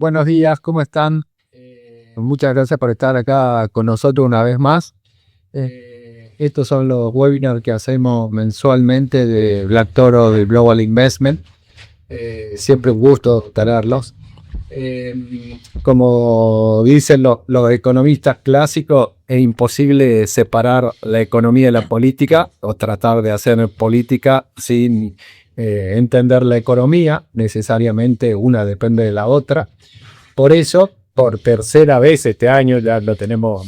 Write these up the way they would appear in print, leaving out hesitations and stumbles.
Buenos días, ¿cómo están? Muchas gracias por estar acá con nosotros una vez más. Estos son los webinars que hacemos mensualmente de Black Toro de Global Investment. Siempre un gusto tenerlos. Como dicen los economistas clásicos, es imposible separar la economía de la política o tratar de hacer política sin entender la economía. Necesariamente una depende de la otra. Por eso, por tercera vez este año, ya lo tenemos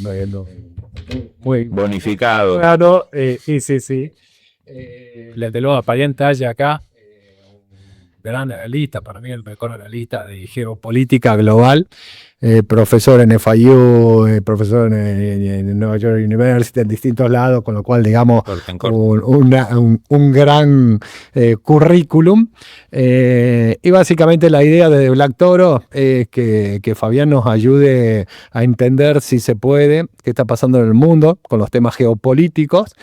muy bonificado. Claro, sí. Le luego a pantalla acá. Gran analista, para mí el mejor analista de geopolítica global, profesor en FIU, profesor en New York University, en distintos lados, con lo cual, digamos, un gran currículum. Y básicamente la idea de Black Toro es que Fabián nos ayude a entender, si se puede, qué está pasando en el mundo con los temas geopolíticos.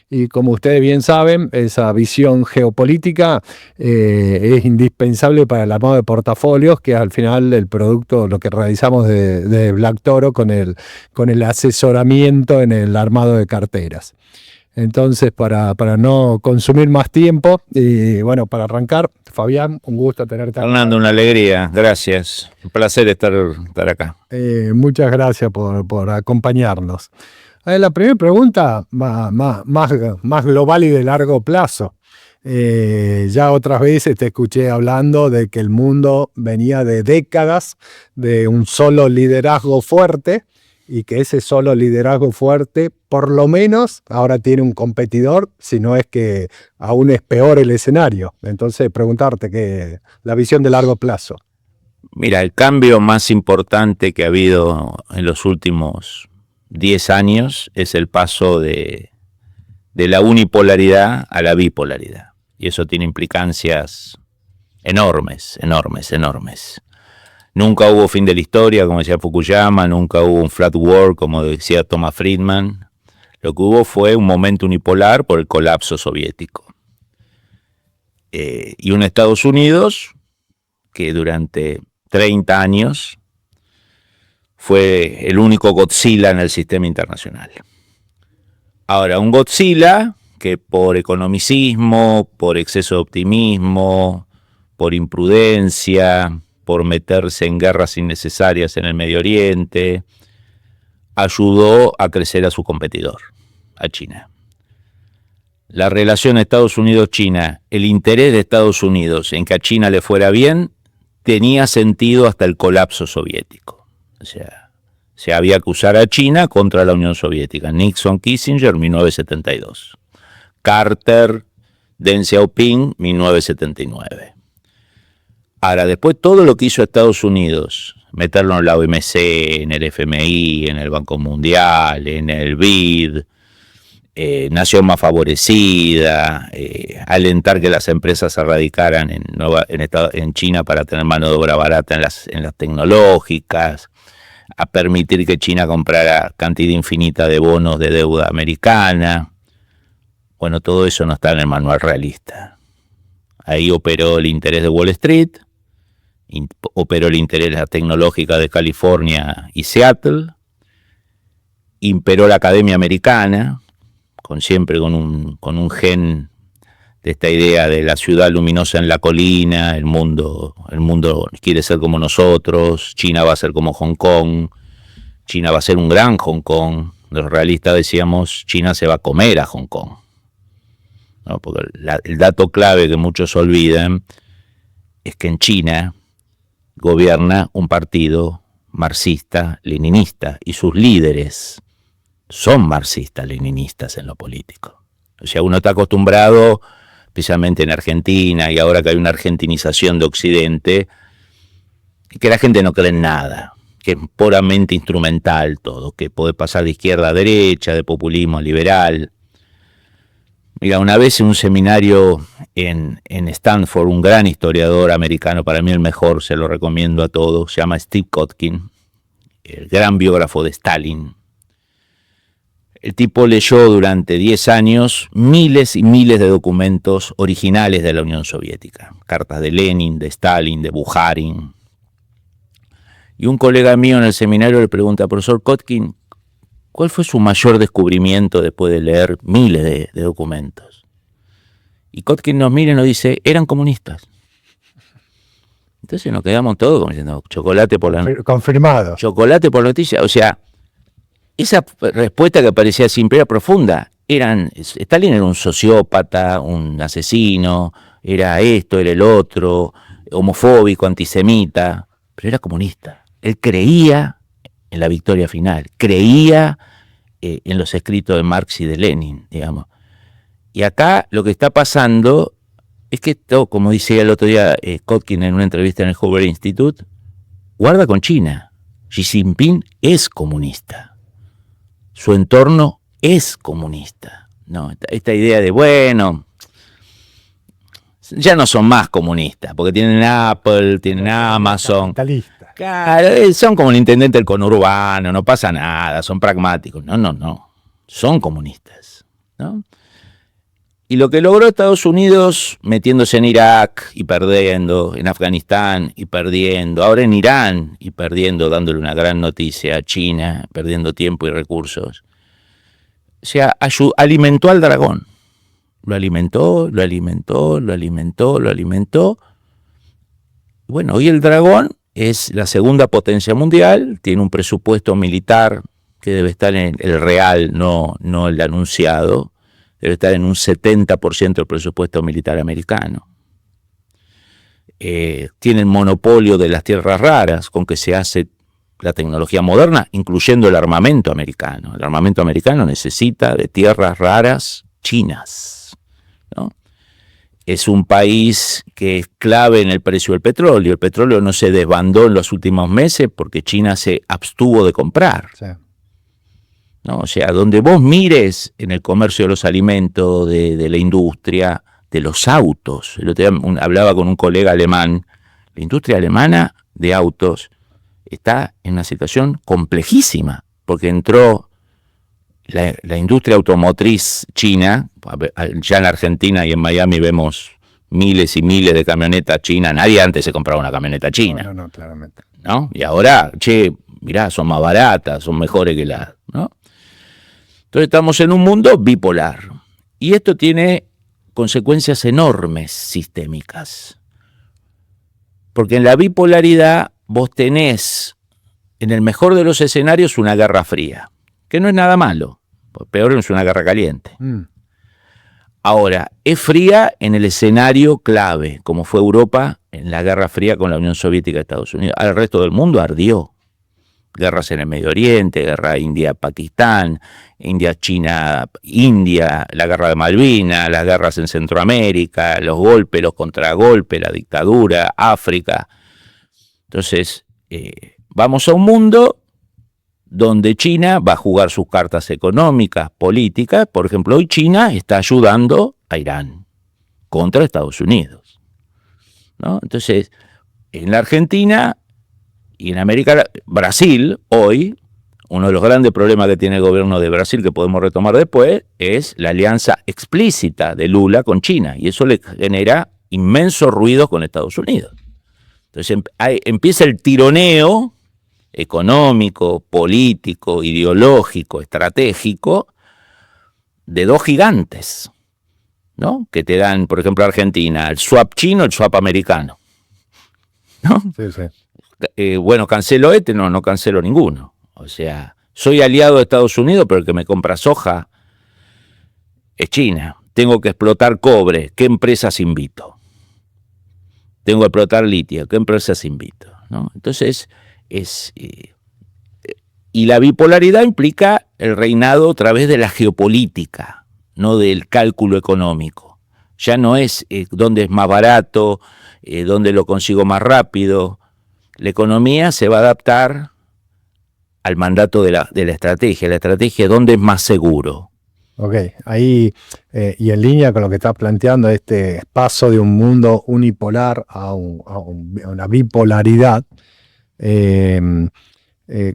Y como ustedes bien saben, esa visión geopolítica es indispensable para el armado de portafolios, que es al final el producto, lo que realizamos de Black Toro con el asesoramiento en el armado de carteras. Entonces, para no consumir más tiempo, y bueno, para arrancar, Fabián, un gusto tenerte acá. Fernando, una alegría, gracias. Un placer estar acá. Muchas gracias por acompañarnos. La primera pregunta, más global y de largo plazo. Ya otras veces te escuché hablando de que el mundo venía de décadas de un solo liderazgo fuerte y que ese solo liderazgo fuerte, por lo menos, ahora tiene un competidor, si no es que aún es peor el escenario. Entonces, preguntarte que la visión de largo plazo. Mira, el cambio más importante que ha habido en los últimos 10 años es el paso de la unipolaridad a la bipolaridad. Y eso tiene implicancias enormes. Nunca hubo fin de la historia, como decía Fukuyama, nunca hubo un flat world, como decía Thomas Friedman. Lo que hubo fue un momento unipolar por el colapso soviético. Y un Estados Unidos que durante 30 años fue el único Godzilla en el sistema internacional. Ahora, un Godzilla que por economicismo, por exceso de optimismo, por imprudencia, por meterse en guerras innecesarias en el Medio Oriente, ayudó a crecer a su competidor, a China. La relación Estados Unidos-China, el interés de Estados Unidos en que a China le fuera bien, tenía sentido hasta el colapso soviético. O sea, se había que usar a China contra la Unión Soviética. Nixon, Kissinger, 1972. Carter, Deng Xiaoping, 1979. Ahora, después todo lo que hizo Estados Unidos, meterlo en la OMC, en el FMI, en el Banco Mundial, en el BID, nación más favorecida, alentar que las empresas se radicaran en China para tener mano de obra barata en las tecnológicas, a permitir que China comprara cantidad infinita de bonos de deuda americana. Bueno, todo eso no está en el manual realista. Ahí operó el interés de Wall Street, operó el interés de la tecnológica de California y Seattle, imperó la academia americana, siempre con un gen de esta idea de la ciudad luminosa en la colina, el mundo quiere ser como nosotros, China va a ser como Hong Kong, China va a ser un gran Hong Kong. Los realistas decíamos, China se va a comer a Hong Kong. ¿No? Porque el dato clave que muchos olvidan es que en China gobierna un partido marxista-leninista y sus líderes son marxistas-leninistas en lo político. O sea, uno está acostumbrado, especialmente en Argentina, y ahora que hay una argentinización de Occidente, que la gente no cree en nada, que es puramente instrumental todo, que puede pasar de izquierda a derecha, de populismo a liberal. Mira, una vez en un seminario en Stanford, un gran historiador americano, para mí el mejor, se lo recomiendo a todos, se llama Steve Kotkin, el gran biógrafo de Stalin. El tipo leyó durante 10 años miles y miles de documentos originales de la Unión Soviética. Cartas de Lenin, de Stalin, de Bukharin. Y un colega mío en el seminario le pregunta, profesor Kotkin, ¿cuál fue su mayor descubrimiento después de leer miles de documentos? Y Kotkin nos mira y nos dice, eran comunistas. Entonces nos quedamos todos como diciendo, chocolate por la confirmado. Chocolate por la noticia. O sea, esa respuesta que parecía simple era profunda. Stalin era un sociópata, un asesino, era esto, era el otro, homofóbico, antisemita, pero era comunista. Él creía en la victoria final, creía en los escritos de Marx y de Lenin, digamos. Y acá lo que está pasando es que esto, como decía el otro día Kotkin en una entrevista en el Hoover Institute, guarda con China. Xi Jinping es comunista. Su entorno es comunista. No, esta idea de, bueno, ya no son más comunistas, porque tienen Apple, tienen Amazon. Capitalista. Claro, son como el intendente del conurbano, no pasa nada, son pragmáticos. No. Son comunistas, ¿no? Y lo que logró Estados Unidos metiéndose en Irak y perdiendo, en Afganistán y perdiendo, ahora en Irán y perdiendo, dándole una gran noticia a China, perdiendo tiempo y recursos. O sea, alimentó al dragón. Lo alimentó. Bueno, hoy el dragón es la segunda potencia mundial, tiene un presupuesto militar que debe estar en el real, no el anunciado. Debe estar en un 70% del presupuesto militar americano. Tiene el monopolio de las tierras raras con que se hace la tecnología moderna, incluyendo el armamento americano. El armamento americano necesita de tierras raras chinas, ¿no? Es un país que es clave en el precio del petróleo. El petróleo no se desbandó en los últimos meses porque China se abstuvo de comprar. Sí. ¿No? O sea, donde vos mires en el comercio de los alimentos, de la industria, de los autos. El otro día hablaba con un colega alemán. La industria alemana de autos está en una situación complejísima, porque entró la industria automotriz china. Ya en Argentina y en Miami vemos miles y miles de camionetas chinas. Nadie antes se compraba una camioneta china. No, claramente. ¿No? Y ahora, mirá, son más baratas, son mejores que las, ¿no? Entonces estamos en un mundo bipolar. Y esto tiene consecuencias enormes sistémicas. Porque en la bipolaridad vos tenés, en el mejor de los escenarios, una guerra fría. Que no es nada malo. Peor es una guerra caliente. Ahora, es fría en el escenario clave, como fue Europa en la Guerra Fría con la Unión Soviética y Estados Unidos. Al resto del mundo ardió. Guerras en el Medio Oriente, guerra India-Pakistán, India-China-India, la guerra de Malvinas, las guerras en Centroamérica, los golpes, los contragolpes, la dictadura, África. Entonces, vamos a un mundo donde China va a jugar sus cartas económicas, políticas. Por ejemplo, hoy China está ayudando a Irán contra Estados Unidos, ¿no? Entonces, en la Argentina y en América, Brasil, hoy, uno de los grandes problemas que tiene el gobierno de Brasil, que podemos retomar después, es la alianza explícita de Lula con China, y eso le genera inmenso ruido con Estados Unidos. Entonces empieza el tironeo económico, político, ideológico, estratégico, de dos gigantes, ¿no? Que te dan, por ejemplo, Argentina, el swap chino, el swap americano, ¿no? Sí. Bueno, ¿cancelo este? No cancelo ninguno. O sea, soy aliado de Estados Unidos, pero el que me compra soja es China. Tengo que explotar cobre, ¿qué empresas invito? Tengo que explotar litio, ¿qué empresas invito? ¿No? Entonces, y la bipolaridad implica el reinado a través de la geopolítica, no del cálculo económico. Ya no es dónde es más barato, dónde lo consigo más rápido. La economía se va a adaptar al mandato de la estrategia. La estrategia, ¿dónde es más seguro? Ok, ahí, y en línea con lo que estás planteando, este paso de un mundo unipolar a una bipolaridad,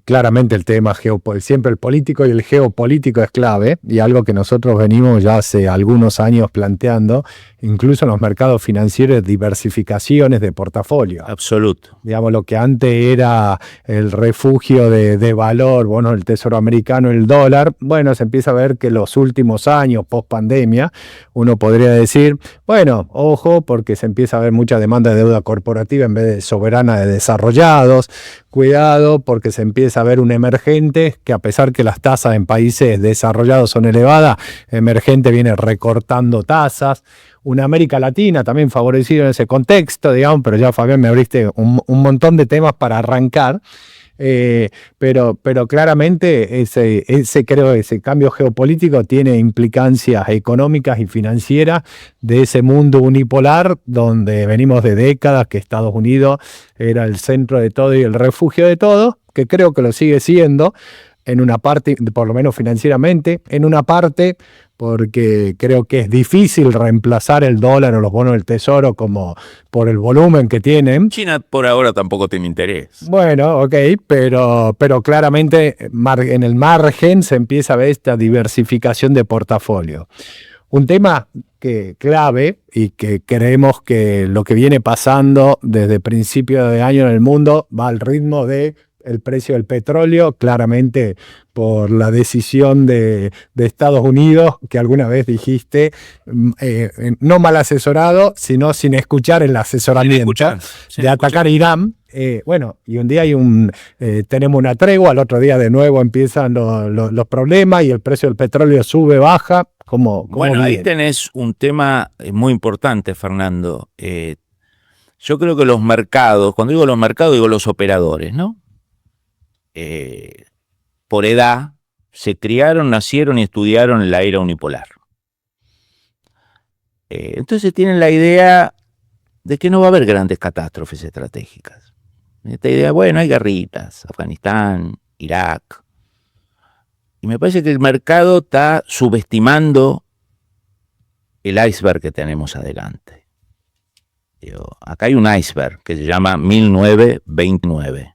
Claramente el tema siempre el político y el geopolítico es clave, y algo que nosotros venimos ya hace algunos años planteando, incluso en los mercados financieros, diversificaciones de portafolio. Absoluto. Digamos, lo que antes era el refugio de valor, bueno, el tesoro americano, el dólar, bueno, se empieza a ver que los últimos años, post pandemia, uno podría decir, bueno, ojo, porque se empieza a ver mucha demanda de deuda corporativa en vez de soberana de desarrollados, cuidado, porque se empieza a ver un emergente que, a pesar que las tasas en países desarrollados son elevadas, emergente viene recortando tasas. Una América Latina también favorecido en ese contexto, digamos, pero ya, Fabián, me abriste un montón de temas para arrancar. Pero claramente ese cambio geopolítico tiene implicancias económicas y financieras de ese mundo unipolar donde venimos de décadas, que Estados Unidos era el centro de todo y el refugio de todo, que creo que lo sigue siendo en una parte, por lo menos financieramente, en una parte porque creo que es difícil reemplazar el dólar o los bonos del tesoro como por el volumen que tienen. China por ahora tampoco tiene interés. Bueno, ok, pero claramente en el margen se empieza a ver esta diversificación de portafolio. Un tema clave y que creemos que lo que viene pasando desde principios de año en el mundo va al ritmo de el precio del petróleo, claramente por la decisión de Estados Unidos, que alguna vez dijiste, no mal asesorado, sino sin escuchar el asesoramiento, de atacar a Irán. Bueno, y un día tenemos una tregua, al otro día de nuevo empiezan los problemas y el precio del petróleo sube, baja. ¿Cómo bueno, viene? Ahí tenés un tema muy importante, Fernando. Yo creo que los mercados, cuando digo los mercados, digo los operadores, ¿no? Por edad, se criaron, nacieron y estudiaron en la era unipolar. Entonces tienen la idea de que no va a haber grandes catástrofes estratégicas. Esta idea, bueno, hay guerritas, Afganistán, Irak. Y me parece que el mercado está subestimando el iceberg que tenemos adelante. Acá hay un iceberg que se llama 1929.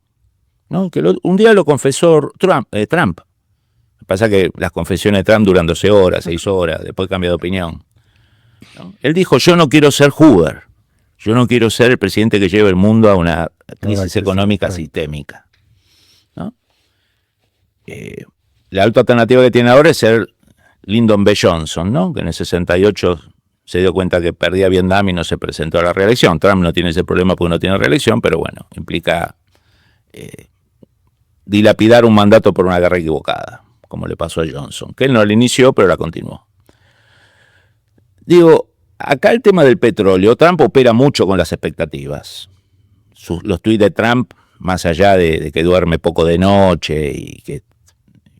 ¿No? Que un día lo confesó Trump. Lo que pasa es que las confesiones de Trump duran 12 horas, 6 horas, después cambia de opinión, ¿no? Él dijo, yo no quiero ser Hoover, yo no quiero ser el presidente que lleve el mundo a una crisis económica sistémica, ¿no? La otra alternativa que tiene ahora es ser Lyndon B. Johnson, ¿no? Que en el 68 se dio cuenta que perdía Vietnam y no se presentó a la reelección. Trump no tiene ese problema porque no tiene reelección, pero bueno, implica dilapidar un mandato por una guerra equivocada, como le pasó a Johnson, que él no la inició, pero la continuó. Digo, acá el tema del petróleo, Trump opera mucho con las expectativas. Los tuits de Trump, más allá de que duerme poco de noche y que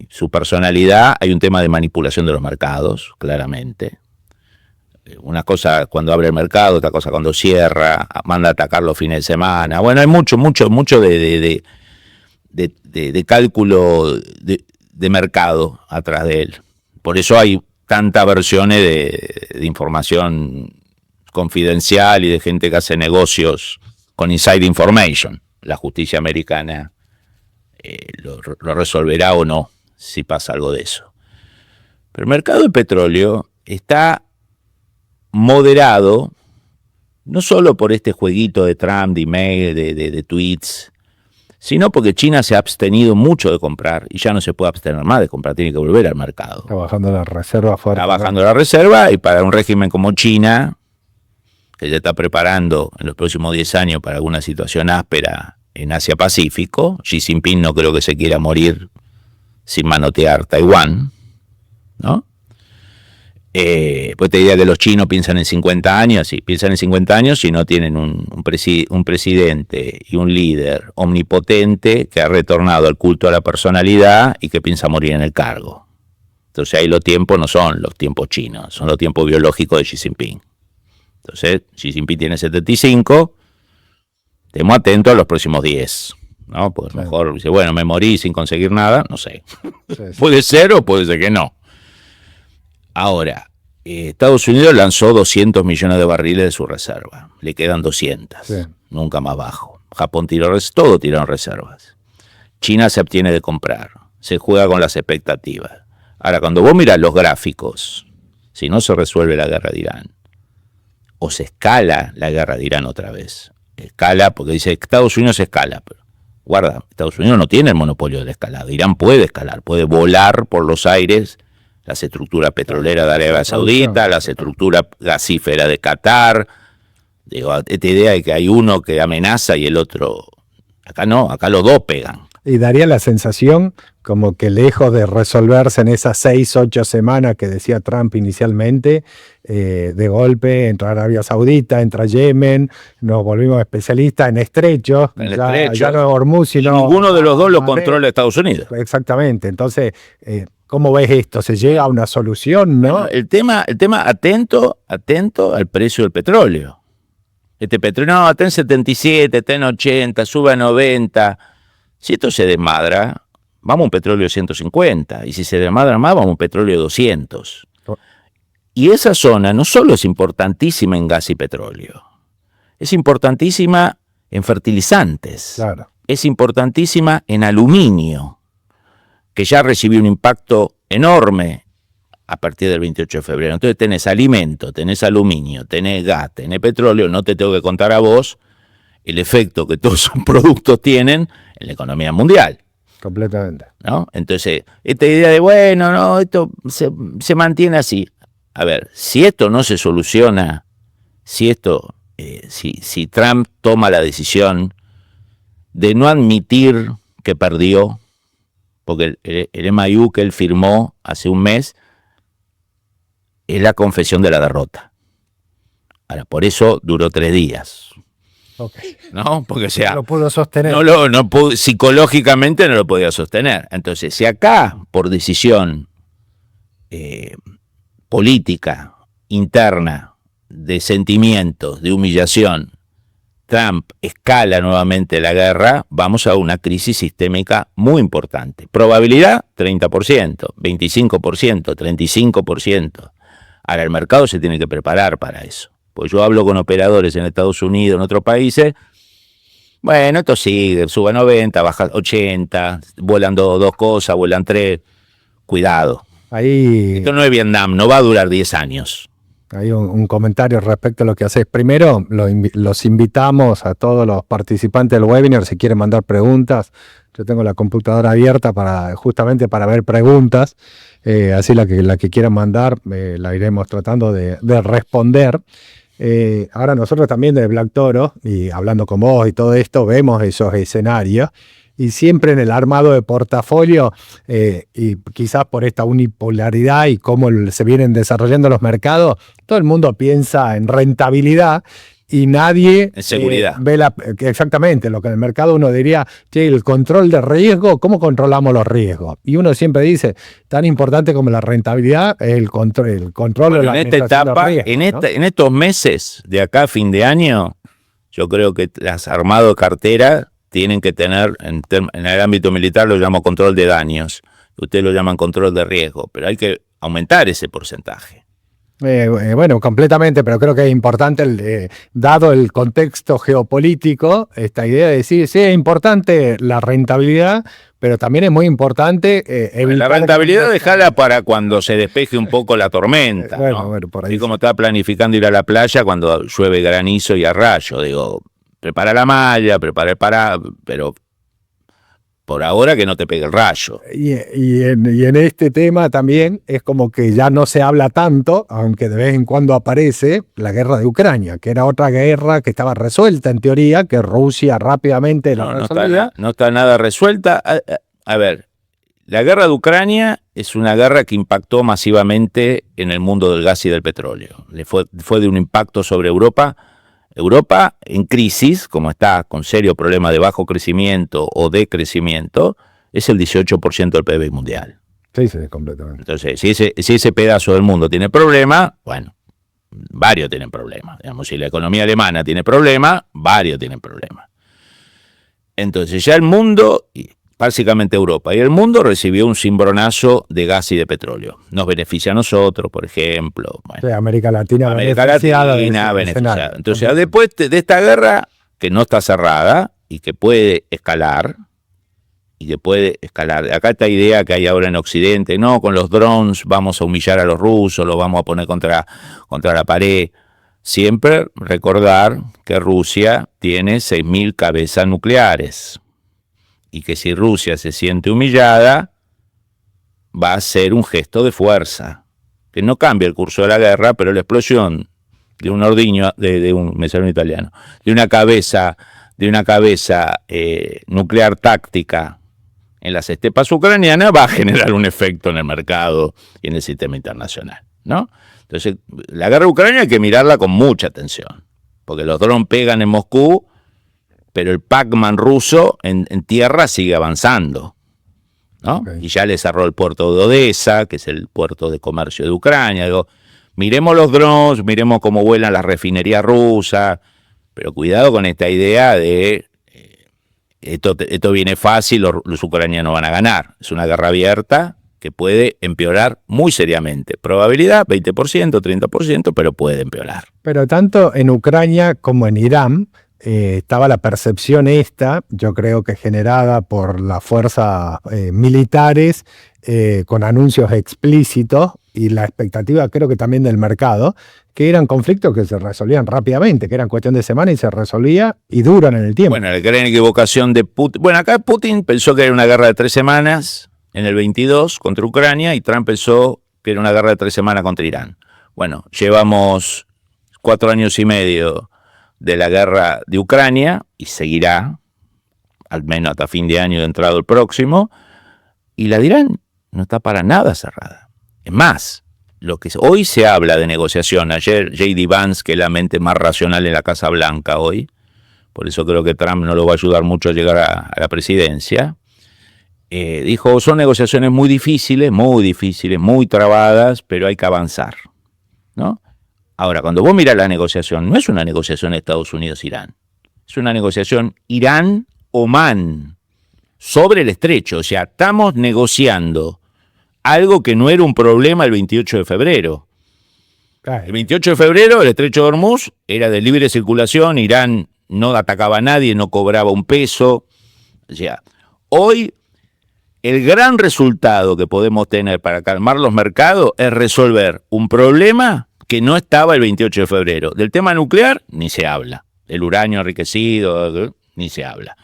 su personalidad, hay un tema de manipulación de los mercados, claramente. Una cosa cuando abre el mercado, otra cosa cuando cierra, manda a atacar los fines de semana. Bueno, hay mucho de cálculo de mercado atrás de él. Por eso hay tantas versiones de información confidencial y de gente que hace negocios con inside information. La justicia americana lo resolverá o no si pasa algo de eso. Pero el mercado del petróleo está moderado no solo por este jueguito de Trump, de email, de tweets, sino porque China se ha abstenido mucho de comprar y ya no se puede abstener más de comprar, tiene que volver al mercado. Está bajando la reserva fuerte. Está bajando la reserva, y para un régimen como China, que ya está preparando en los próximos 10 años para alguna situación áspera en Asia-Pacífico, Xi Jinping no creo que se quiera morir sin manotear Taiwán, ¿no? Pues te diría que los chinos piensan en 50 años, sí, piensan en 50 años si no tienen un presidente y un líder omnipotente que ha retornado al culto a la personalidad y que piensa morir en el cargo. Entonces ahí los tiempos no son los tiempos chinos, son los tiempos biológicos de Xi Jinping. Entonces Xi Jinping tiene 75, estemos atentos a los próximos 10, ¿no? Pues sí. Mejor dice, bueno, me morí sin conseguir nada, no sé. Sí. Puede ser o puede ser que no. Ahora, Estados Unidos lanzó 200 millones de barriles de su reserva. Le quedan 200. Sí. Nunca más bajo. Japón tiró todo tiraron reservas. China se abstiene de comprar, se juega con las expectativas. Ahora, cuando vos mirás los gráficos, si no se resuelve la guerra de Irán, o se escala la guerra de Irán otra vez, escala, porque dice Estados Unidos escala, pero guarda, Estados Unidos no tiene el monopolio de la escalada. Irán puede escalar, puede volar por los aires las estructuras petroleras de Arabia Saudita, las estructuras gasíferas de Qatar. Digo, esta idea de que hay uno que amenaza y el otro, acá no, acá los dos pegan. Y daría la sensación como que lejos de resolverse en esas 6, 8 semanas que decía Trump inicialmente, de golpe entra Arabia Saudita, entra Yemen, nos volvimos especialistas en estrechos, ya no es Hormuz, sino... Y ninguno de los dos lo controla Estados Unidos. Exactamente, entonces, ¿cómo ves esto? ¿Se llega a una solución, no? Bueno, el tema atento al precio del petróleo. Este petróleo, no, está en 77, está en 80, sube a 90... Si esto se desmadra, vamos a un petróleo de 150. Y si se desmadra más, vamos a un petróleo de 200. Y esa zona no solo es importantísima en gas y petróleo, es importantísima en fertilizantes. Claro. Es importantísima en aluminio, que ya recibió un impacto enorme a partir del 28 de febrero. Entonces tenés alimento, tenés aluminio, tenés gas, tenés petróleo. No te tengo que contar a vos el efecto que todos esos productos tienen en la economía mundial. Completamente. ¿No? Entonces, esta idea de, bueno, no, esto se mantiene así. A ver, si esto no se soluciona, si Trump toma la decisión de no admitir que perdió, porque el MIU que él firmó hace un mes es la confesión de la derrota. Ahora, por eso duró 3 días. Okay. ¿No? Porque, o sea, no lo pudo sostener. Psicológicamente no lo podía sostener. Entonces, si acá, por decisión política, interna, de sentimientos, de humillación, Trump escala nuevamente la guerra, vamos a una crisis sistémica muy importante. Probabilidad, 30%, 25%, 35%. Ahora, el mercado se tiene que preparar para eso. Pues yo hablo con operadores en Estados Unidos, en otros países. Bueno, esto sigue, sube a 90, baja 80, vuelan 2 cosas, vuelan 3. Cuidado. Ahí, esto no es Vietnam, no va a durar 10 años. Hay un comentario respecto a lo que hacés. Primero, los invitamos a todos los participantes del webinar, si quieren mandar preguntas. Yo tengo la computadora abierta justamente para ver preguntas. Así la que quieran mandar, la iremos tratando de responder. Ahora nosotros también de Black Toro, y hablando con vos y todo esto, vemos esos escenarios y siempre en el armado de portafolio, y quizás por esta unipolaridad y cómo se vienen desarrollando los mercados, todo el mundo piensa en rentabilidad y nadie en seguridad. Ve exactamente lo que en el mercado uno diría, che, el control de riesgo, ¿cómo controlamos los riesgos? Y uno siempre dice, tan importante como la rentabilidad es el control de la en esta etapa, en estos meses de acá a fin de año, yo creo que las armados de cartera tienen que tener, en el ámbito militar lo llamo control de daños, ustedes lo llaman control de riesgo, pero hay que aumentar ese porcentaje. Bueno, completamente, pero creo que es importante, dado el contexto geopolítico, esta idea de decir, sí, es importante la rentabilidad, pero también es muy importante la rentabilidad dejala para cuando se despeje un poco la tormenta, ¿no? Bueno, por ahí. Así como estaba planificando ir a la playa cuando llueve granizo y a rayo, digo, prepara la malla, prepara pero por ahora que no te pegue el rayo. Y en este tema también es como que ya no se habla tanto, aunque de vez en cuando aparece, la guerra de Ucrania, que era otra guerra que estaba resuelta en teoría, que Rusia rápidamente la resolvía. No está nada resuelta. A ver, la guerra de Ucrania es una guerra que impactó masivamente en el mundo del gas y del petróleo. Fue de un impacto sobre Europa. Europa en crisis, como está con serio problema de bajo crecimiento o decrecimiento, es el 18% del PIB mundial. Sí, completamente. Entonces, si ese pedazo del mundo tiene problema, bueno, varios tienen problemas. Digamos, si la economía alemana tiene problemas, varios tienen problemas. Entonces ya el mundo, básicamente Europa y el mundo, recibió un cimbronazo de gas y de petróleo. Nos beneficia a nosotros, por ejemplo. Bueno, sí, América Latina beneficiada. Entonces, después de esta guerra, que no está cerrada y que puede escalar, y que puede escalar. Acá esta idea que hay ahora en Occidente, no, con los drones vamos a humillar a los rusos, los vamos a poner contra la pared. Siempre recordar que Rusia tiene 6.000 cabezas nucleares y que si Rusia se siente humillada, va a ser un gesto de fuerza, que no cambia el curso de la guerra, pero la explosión de un ordigno, me sale un italiano, de una cabeza nuclear táctica en las estepas ucranianas va a generar un efecto en el mercado y en el sistema internacional, ¿no? Entonces, la guerra de Ucrania hay que mirarla con mucha atención, porque los drones pegan en Moscú, pero el Pac-Man ruso en tierra sigue avanzando, ¿no? Okay. Y ya le cerró el puerto de Odessa, que es el puerto de comercio de Ucrania. Digo, miremos los drones, miremos cómo vuelan las refinerías rusas, pero cuidado con esta idea de esto viene fácil, los ucranianos van a ganar. Es una guerra abierta que puede empeorar muy seriamente. Probabilidad 20%, 30%, pero puede empeorar. Pero tanto en Ucrania como en Irán estaba la percepción yo creo que generada por las fuerzas militares, con anuncios explícitos y la expectativa creo que también del mercado, que eran conflictos que se resolvían rápidamente, que eran cuestión de semana y se resolvía y duran en el tiempo. Bueno, la gran equivocación de Putin. Bueno, acá Putin pensó que era una guerra de 3 semanas en el 22 contra Ucrania y Trump pensó que era una guerra de 3 semanas contra Irán. Bueno, llevamos 4 años y medio de la guerra de Ucrania y seguirá, al menos hasta fin de año de entrado el próximo, y la de Irán no está para nada cerrada. Es más, lo que hoy se habla de negociación, ayer J.D. Vance, que es la mente más racional en la Casa Blanca hoy, por eso creo que Trump no lo va a ayudar mucho a llegar a la presidencia, dijo, son negociaciones muy difíciles, muy trabadas, pero hay que avanzar, ¿no? Ahora, cuando vos mirás la negociación, no es una negociación Estados Unidos-Irán, es una negociación Irán-Omán sobre el estrecho, o sea, estamos negociando algo que no era un problema el 28 de febrero. El 28 de febrero el estrecho de Hormuz era de libre circulación, Irán no atacaba a nadie, no cobraba un peso. O sea, hoy el gran resultado que podemos tener para calmar los mercados es resolver un problema que no estaba el 28 de febrero. Del tema nuclear ni se habla, el uranio enriquecido ni se habla.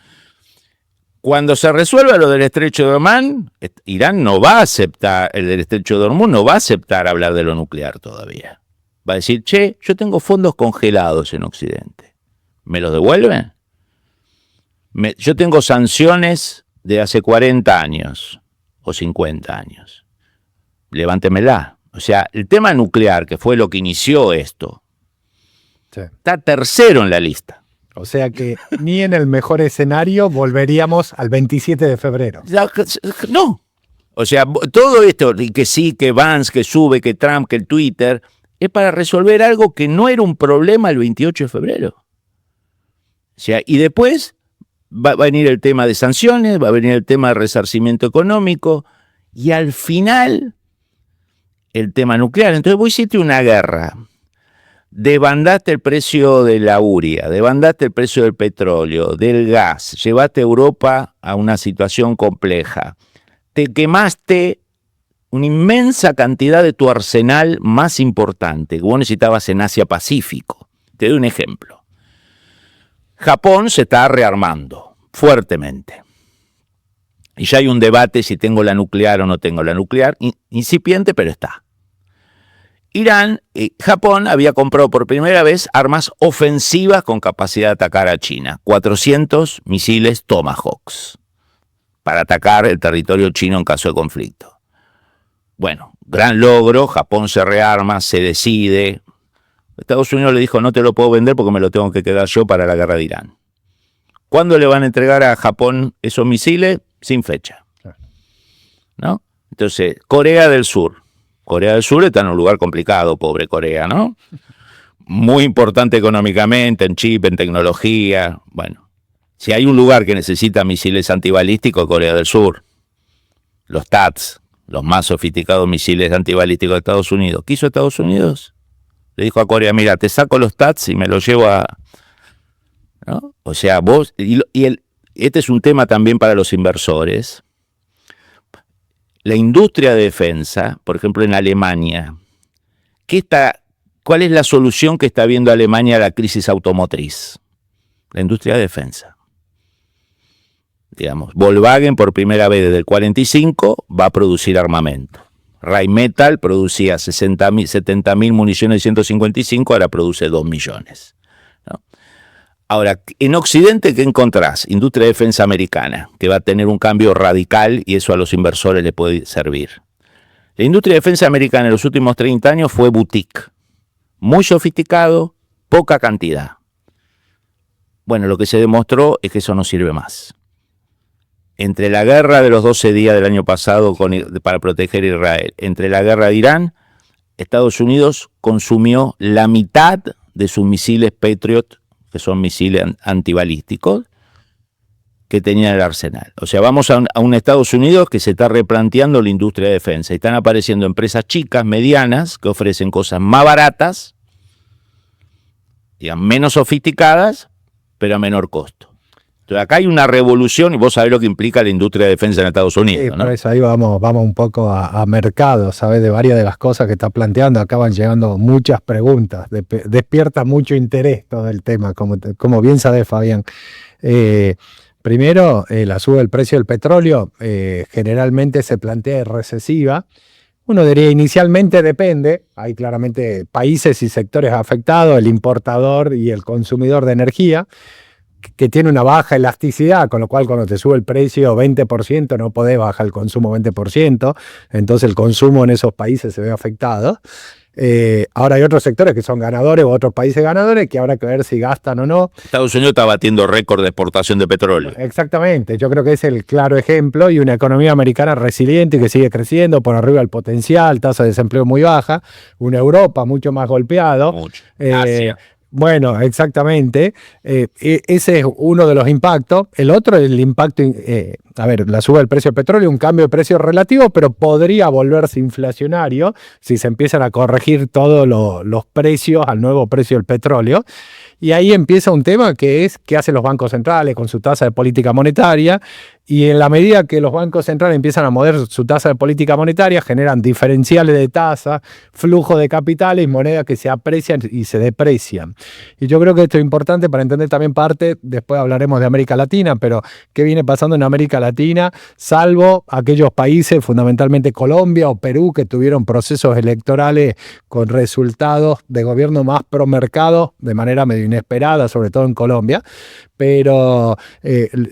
Cuando se resuelva lo del estrecho de Omán, Irán no va a aceptar, el del estrecho de Hormuz no va a aceptar hablar de lo nuclear todavía. Va a decir, che, yo tengo fondos congelados en Occidente. ¿Me los devuelven? Yo tengo sanciones de hace 40 años o 50 años. Levántemela. O sea, el tema nuclear, que fue lo que inició esto, sí, está tercero en la lista. O sea que ni en el mejor escenario volveríamos al 27 de febrero. No. O sea, todo esto, que sí, que Vance, que sube, que Trump, que el Twitter, es para resolver algo que no era un problema el 28 de febrero. O sea, y después va a venir el tema de sanciones, va a venir el tema de resarcimiento económico, y al final el tema nuclear. Entonces vos hiciste una guerra. Debandaste el precio de la urea, debandaste el precio del petróleo, del gas, llevaste a Europa a una situación compleja, te quemaste una inmensa cantidad de tu arsenal más importante que vos necesitabas en Asia-Pacífico. Te doy un ejemplo. Japón se está rearmando fuertemente. Y ya hay un debate si tengo la nuclear o no tengo la nuclear, incipiente, pero está. Japón había comprado por primera vez armas ofensivas con capacidad de atacar a China. 400 misiles Tomahawks para atacar el territorio chino en caso de conflicto. Bueno, gran logro, Japón se rearma, se decide. Estados Unidos le dijo, no te lo puedo vender porque me lo tengo que quedar yo para la guerra de Irán. ¿Cuándo le van a entregar a Japón esos misiles? Sin fecha, ¿no? Entonces, Corea del Sur está en un lugar complicado, pobre Corea, ¿no? Muy importante económicamente, en chip, en tecnología. Bueno, si hay un lugar que necesita misiles antibalísticos, Corea del Sur. Los THAADs, los más sofisticados misiles antibalísticos de Estados Unidos. ¿Qué hizo Estados Unidos? Le dijo a Corea, mira, te saco los THAADs y me los llevo a... ¿no? O sea, vos... este es un tema también para los inversores. La industria de defensa, por ejemplo en Alemania, ¿cuál es la solución que está viendo Alemania a la crisis automotriz? La industria de defensa. Digamos, Volkswagen por primera vez desde el 45 va a producir armamento. Rheinmetall producía 70.000 municiones de 155, ahora produce 2 millones. ¿No? Ahora, en Occidente, ¿qué encontrás? Industria de defensa americana, que va a tener un cambio radical y eso a los inversores le puede servir. La industria de defensa americana en los últimos 30 años fue boutique. Muy sofisticado, poca cantidad. Bueno, lo que se demostró es que eso no sirve más. Entre la guerra de los 12 días del año pasado para proteger a Israel, entre la guerra de Irán, Estados Unidos consumió la mitad de sus misiles Patriot, que son misiles antibalísticos, que tenía en el arsenal. O sea, vamos a un Estados Unidos que se está replanteando la industria de defensa. Y están apareciendo empresas chicas, medianas, que ofrecen cosas más baratas, digamos, menos sofisticadas, pero a menor costo. Entonces acá hay una revolución y vos sabés lo que implica la industria de defensa en Estados Unidos. Sí, ¿no? Por eso ahí vamos un poco a mercado, ¿sabes? De varias de las cosas que está planteando, acaban llegando muchas preguntas, despierta mucho interés todo el tema, como bien sabés, Fabián. Primero, la sube del precio del petróleo generalmente se plantea recesiva. Uno diría inicialmente depende, hay claramente países y sectores afectados, el importador y el consumidor de energía, que tiene una baja elasticidad, con lo cual cuando te sube el precio 20% no podés bajar el consumo 20%, entonces el consumo en esos países se ve afectado. Ahora hay otros sectores que son ganadores o otros países ganadores que habrá que ver si gastan o no. Estados Unidos está batiendo récord de exportación de petróleo. Exactamente, yo creo que es el claro ejemplo y una economía americana resiliente que sigue creciendo por arriba del potencial, tasa de desempleo muy baja, una Europa mucho más golpeado. Mucho. Asia. Bueno, exactamente. Ese es uno de los impactos. El otro es el impacto, la suba del precio del petróleo, un cambio de precio relativo, pero podría volverse inflacionario si se empiezan a corregir todos los precios al nuevo precio del petróleo. Y ahí empieza un tema que es qué hacen los bancos centrales con su tasa de política monetaria. Y en la medida que los bancos centrales empiezan a mover su tasa de política monetaria, generan diferenciales de tasa, flujo de capitales y monedas que se aprecian y se deprecian. Y yo creo que esto es importante para entender también parte, después hablaremos de América Latina, pero qué viene pasando en América Latina, salvo aquellos países, fundamentalmente Colombia o Perú, que tuvieron procesos electorales con resultados de gobierno más pro mercado, de manera medio inesperada, sobre todo en Colombia. Pero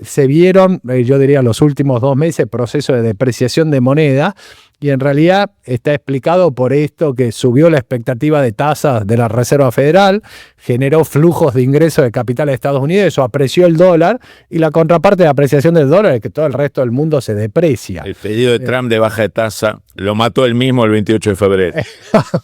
se vieron, yo diría, los últimos 2 meses proceso de depreciación de moneda y en realidad está explicado por esto que subió la expectativa de tasas de la Reserva Federal, generó flujos de ingresos de capital de Estados Unidos, eso apreció el dólar y la contraparte de la apreciación del dólar es que todo el resto del mundo se deprecia. El pedido de Trump de baja de tasa lo mató él mismo el 28 de febrero.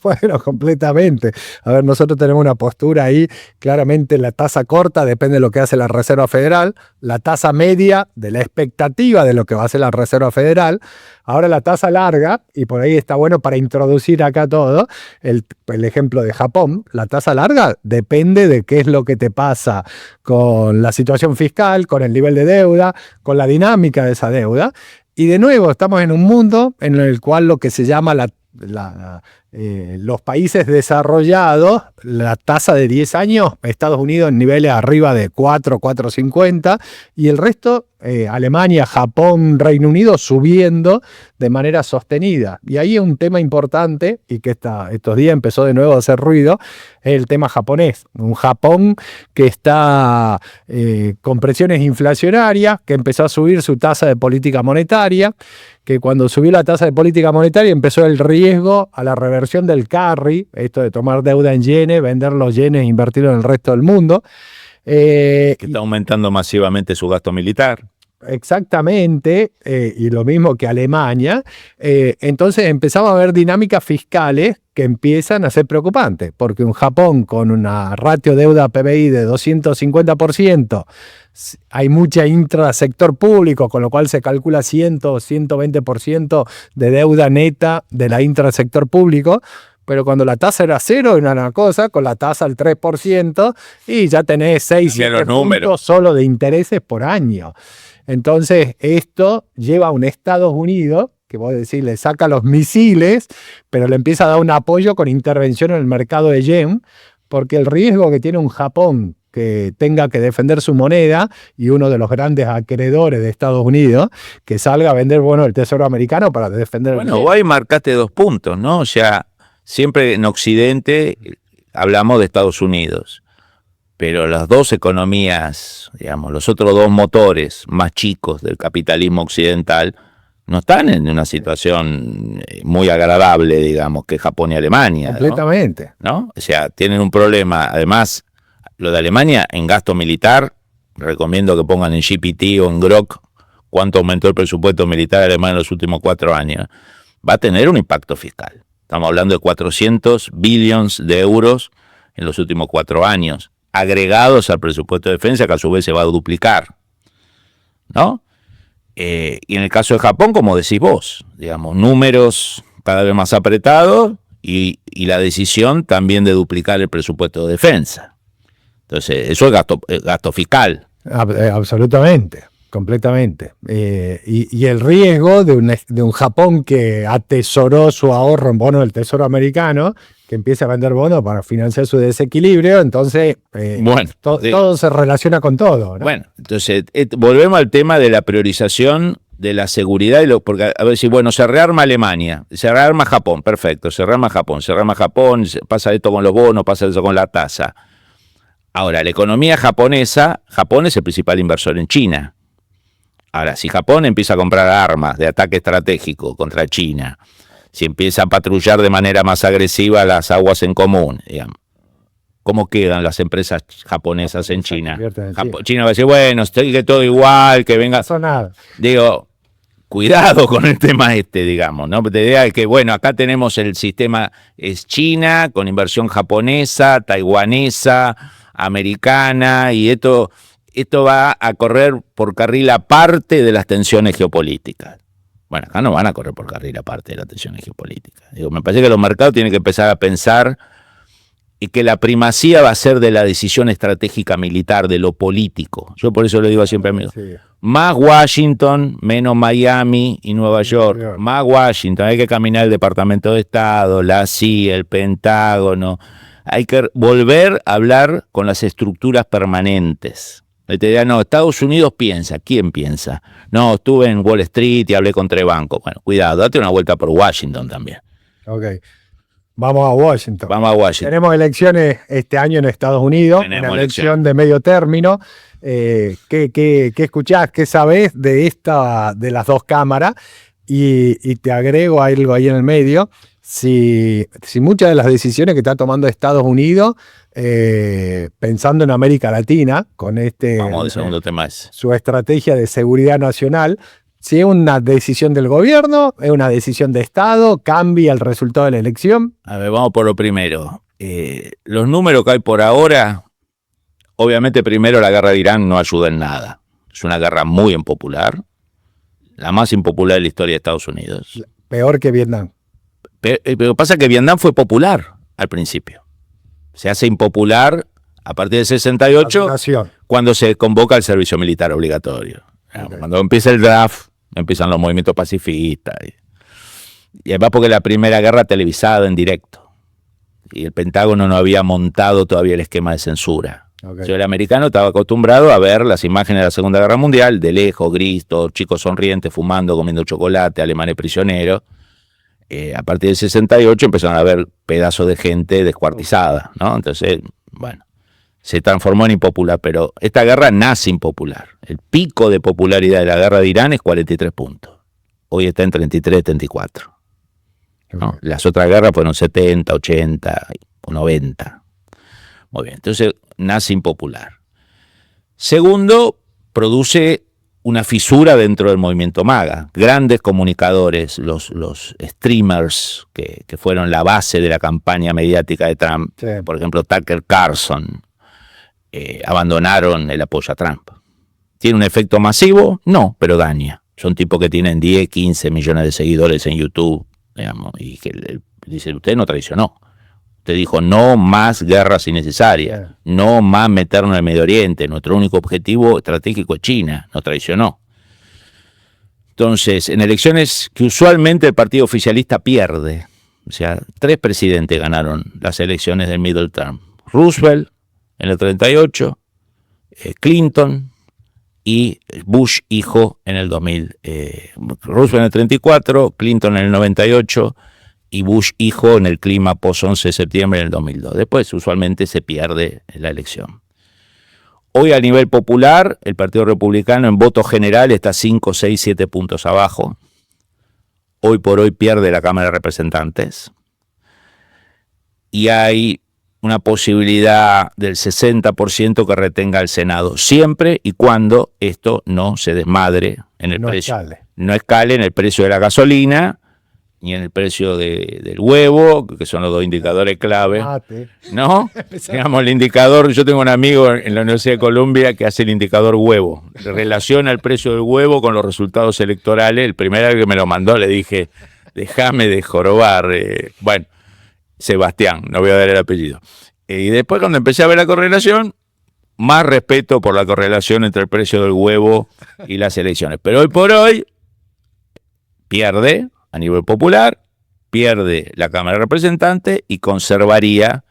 Bueno, completamente. A ver, nosotros tenemos una postura ahí, claramente la tasa corta depende de lo que hace la Reserva Federal, la tasa media de la expectativa de lo que va a hacer la Reserva Federal, ahora la tasa larga, y por ahí está bueno para introducir acá todo, el ejemplo de Japón, la tasa larga depende de qué es lo que te pasa con la situación fiscal, con el nivel de deuda, con la dinámica de esa deuda. Y de nuevo, estamos en un mundo en el cual lo que se llama los países desarrollados, la tasa de 10 años, Estados Unidos en niveles arriba de 4,50 y el resto, Alemania, Japón, Reino Unido subiendo de manera sostenida. Y ahí un tema importante y que estos días empezó de nuevo a hacer ruido, es el tema japonés. Un Japón que está con presiones inflacionarias, que empezó a subir su tasa de política monetaria, que cuando subió la tasa de política monetaria empezó el riesgo a la reversión del carry, esto de tomar deuda en yenes, vender los yenes e invertirlo en el resto del mundo. Que está aumentando masivamente su gasto militar. Exactamente, y lo mismo que Alemania. Entonces empezamos a ver dinámicas fiscales que empiezan a ser preocupantes, porque un Japón con una ratio deuda PBI de 250%, hay mucha intrasector público, con lo cual se calcula 100 o 120% de deuda neta de la intrasector público. pero cuando la tasa era 0 era una cosa, con la tasa al 3%, y ya tenés 6-7 puntos solo de intereses por año. Entonces, esto lleva a un Estados Unidos que vos decís, le saca los misiles, pero le empieza a dar un apoyo con intervención en el mercado de yen, porque el riesgo que tiene un Japón que tenga que defender su moneda y uno de los grandes acreedores de Estados Unidos que salga a vender bonos del Tesoro americano para defender el Bueno, vos ahí marcaste 2 puntos, ¿no? O sea, siempre en Occidente hablamos de Estados Unidos, pero las dos economías, digamos, los otros 2 motores más chicos del capitalismo occidental no están en una situación muy agradable, digamos, que Japón y Alemania. Completamente. ¿No? O sea, tienen un problema. Además, lo de Alemania en gasto militar, recomiendo que pongan en GPT o en Grok cuánto aumentó el presupuesto militar alemán en los últimos 4 años. Va a tener un impacto fiscal. Estamos hablando de 400 billones de euros en los últimos 4 años, agregados al presupuesto de defensa, que a su vez se va a duplicar, ¿no? Y en el caso de Japón, como decís vos, digamos, números cada vez más apretados y la decisión también de duplicar el presupuesto de defensa. Entonces, eso es gasto fiscal. Absolutamente, completamente. Y el riesgo de un Japón que atesoró su ahorro en bonos del Tesoro americano, que empieza a vender bonos para financiar su desequilibrio, entonces todo se relaciona con todo, ¿no? Bueno, entonces volvemos al tema de la priorización de la seguridad, porque a ver si, bueno, se rearma Alemania, se rearma Japón, perfecto, se rearma Japón, pasa esto con los bonos, pasa eso con la tasa. Ahora, la economía japonesa, Japón es el principal inversor en China. Ahora, si Japón empieza a comprar armas de ataque estratégico contra China, si empieza a patrullar de manera más agresiva las aguas en común, digamos, ¿cómo quedan las empresas japonesas en China? China va a decir, bueno, sigue todo igual, que venga. No nada. Digo, cuidado con el tema digamos, ¿no? La idea es que, bueno, acá tenemos el sistema, es China, con inversión japonesa, taiwanesa, americana, y esto va a correr por carril aparte de las tensiones geopolíticas. Bueno, acá no van a correr por carril aparte de las tensiones geopolíticas. Digo, me parece que los mercados tienen que empezar a pensar y que la primacía va a ser de la decisión estratégica militar, de lo político. Yo por eso le digo siempre a amigos, más Washington, menos Miami y Nueva York. Más Washington, hay que caminar el Departamento de Estado, la CIA, el Pentágono. Hay que volver a hablar con las estructuras permanentes. Te dirán, no, Estados Unidos piensa. ¿Quién piensa? No, estuve en Wall Street y hablé con 3 bancos. Bueno, cuidado, date una vuelta por Washington también. Ok. Vamos a Washington. Tenemos elecciones este año en Estados Unidos, una elección de medio término. ¿Qué escuchás, qué sabés de las 2 cámaras? Y te agrego algo ahí en el medio. Si muchas de las decisiones que está tomando Estados Unidos, pensando en América Latina, con segundo tema su estrategia de seguridad nacional, si es una decisión del gobierno, es una decisión de Estado, cambia el resultado de la elección. A ver, vamos por lo primero. Los números que hay por ahora, obviamente primero la guerra de Irán no ayuda en nada. Es una guerra muy impopular, la más impopular de la historia de Estados Unidos. Peor que Vietnam. Pero pasa que Vietnam fue popular al principio. Se hace impopular a partir del 68, cuando se convoca el servicio militar obligatorio. Okay. Cuando empieza el draft, empiezan los movimientos pacifistas. Y además porque la primera guerra televisada en directo. Y el Pentágono no había montado todavía el esquema de censura. Okay. O sea, el americano estaba acostumbrado a ver las imágenes de la Segunda Guerra Mundial, de lejos, gritos, chicos sonrientes, fumando, comiendo chocolate, alemanes prisioneros. A partir del 68 empezaron a ver pedazos de gente descuartizada, ¿no? Entonces, bueno, se transformó en impopular, pero esta guerra nace impopular. El pico de popularidad de la guerra de Irán es 43 puntos. Hoy está en 33, 34. ¿No? Las otras guerras fueron 70, 80 o 90. Muy bien, entonces nace impopular. Segundo, produce una fisura dentro del movimiento MAGA. Grandes comunicadores, los streamers que fueron la base de la campaña mediática de Trump, sí. Por ejemplo, Tucker Carlson, abandonaron el apoyo a Trump. ¿Tiene un efecto masivo? No, pero daña. Son tipos que tienen 10, 15 millones de seguidores en YouTube, digamos, y que dice, usted no traicionó. Usted dijo, no más guerras innecesarias, no más meternos en el Medio Oriente. Nuestro único objetivo estratégico es China, nos traicionó. Entonces, en elecciones que usualmente el partido oficialista pierde, o sea, 3 presidentes ganaron las elecciones del middle term. Roosevelt en el 38, Clinton y Bush hijo en el 2000. Roosevelt en el 34, Clinton en el 98 y Bush hijo en el clima post-11 de septiembre en el 2002. Después usualmente se pierde la elección. Hoy a nivel popular, el Partido Republicano en voto general está 5, 6, 7 puntos abajo. Hoy por hoy pierde la Cámara de Representantes. Y hay una posibilidad del 60% que retenga el Senado, siempre y cuando esto no se desmadre en el precio. No escale en el precio de la gasolina, ni en el precio del huevo, que son los 2 indicadores clave. ¿No? Digamos, el indicador, yo tengo un amigo en la Universidad de Columbia que hace el indicador huevo. Relaciona el precio del huevo con los resultados electorales. El primero que me lo mandó le dije, déjame de jorobar. Bueno, Sebastián, no voy a dar el apellido. Y después cuando empecé a ver la correlación, más respeto por la correlación entre el precio del huevo y las elecciones. Pero hoy por hoy pierde a nivel popular, pierde la Cámara de Representantes y conservaría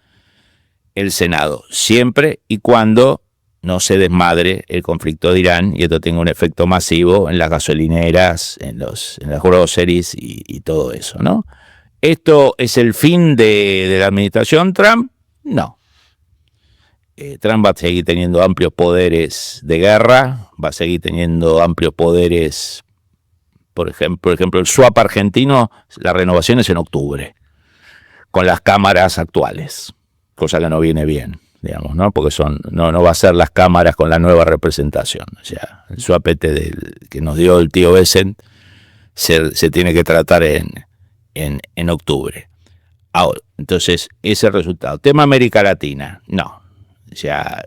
el Senado, siempre y cuando no se desmadre el conflicto de Irán y esto tenga un efecto masivo en las gasolineras, en las groceries y todo eso, ¿no? ¿Esto es el fin de la administración Trump? No. Trump va a seguir teniendo amplios poderes de guerra, va a seguir teniendo amplios poderes. Por ejemplo, el swap argentino, la renovación es en octubre, con las cámaras actuales, cosa que no viene bien, digamos, ¿no? Porque no va a ser las cámaras con la nueva representación. O sea, el swap que nos dio el tío Bessent se tiene que tratar en octubre. Ahora, entonces, ese resultado. Tema América Latina, no. O sea,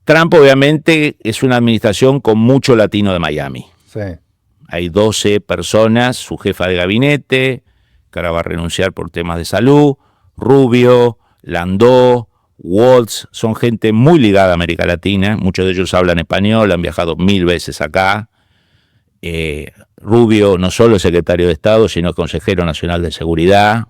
Trump obviamente es una administración con mucho latino de Miami. Sí. Hay 12 personas, su jefa de gabinete, que ahora va a renunciar por temas de salud, Rubio, Landó, Waltz, son gente muy ligada a América Latina, muchos de ellos hablan español, han viajado 1000 veces acá. Rubio no solo es secretario de Estado, sino consejero nacional de seguridad,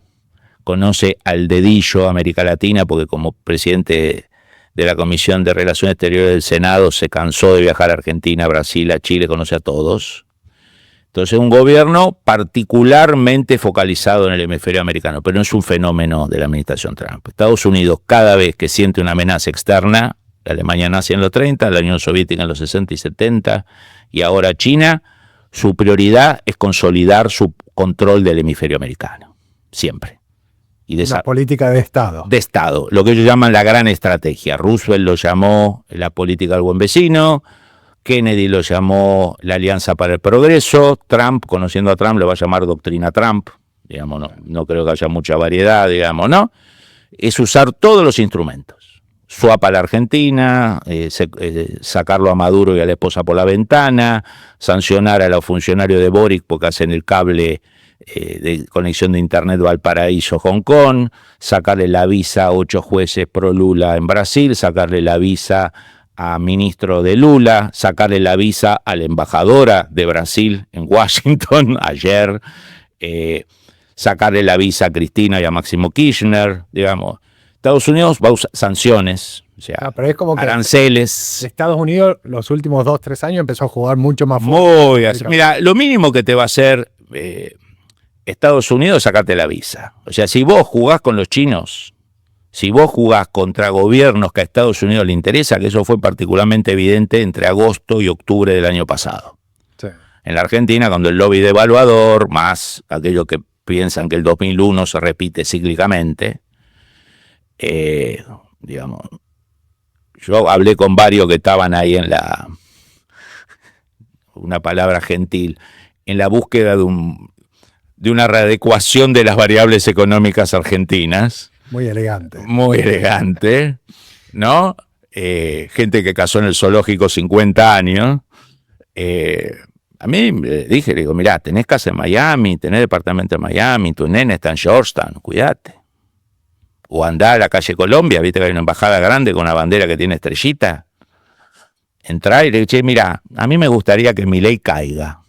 conoce al dedillo a América Latina porque como presidente de la Comisión de Relaciones Exteriores del Senado se cansó de viajar a Argentina, a Brasil, a Chile, conoce a todos. Entonces, un gobierno particularmente focalizado en el hemisferio americano, pero no es un fenómeno de la administración Trump. Estados Unidos, cada vez que siente una amenaza externa, la Alemania nazi en los 30, la Unión Soviética en los 60 y 70, y ahora China, su prioridad es consolidar su control del hemisferio americano, siempre. Y de una política de Estado. De Estado, lo que ellos llaman la gran estrategia. Roosevelt lo llamó la política del buen vecino, Kennedy lo llamó la Alianza para el Progreso, Trump, conociendo a Trump, lo va a llamar doctrina Trump, digamos, no creo que haya mucha variedad, digamos, ¿no? Es usar todos los instrumentos. Swap a la Argentina, sacarlo a Maduro y a la esposa por la ventana, sancionar a los funcionarios de Boric porque hacen el cable de conexión de internet Valparaíso-Hong Kong, sacarle la visa a 8 jueces pro Lula en Brasil, sacarle la visa a ministro de Lula, sacarle la visa a la embajadora de Brasil en Washington ayer, sacarle la visa a Cristina y a Máximo Kirchner, digamos. Estados Unidos va a usar sanciones, o sea, pero es como que aranceles. Estados Unidos los últimos 2-3 años empezó a jugar mucho más fuerte. Mira, lo mínimo que te va a hacer Estados Unidos es sacarte la visa. O sea, si vos jugás con los chinos, si vos jugás contra gobiernos que a Estados Unidos le interesa, que eso fue particularmente evidente entre agosto y octubre del año pasado. Sí. En la Argentina, cuando el lobby devaluador, más aquellos que piensan que el 2001 se repite cíclicamente, digamos, yo hablé con varios que estaban ahí en una palabra gentil, en la búsqueda de una readecuación de las variables económicas argentinas. Muy elegante. Muy elegante, ¿no? Gente que casó en el zoológico 50 años. A mí le digo, mirá, tenés casa en Miami, tenés departamento en Miami, tu nene está en Georgetown, cuídate. O andá a la calle Colombia, viste que hay una embajada grande con una bandera que tiene estrellita. Entrá y le digo, mirá, a mí me gustaría que Milei caiga,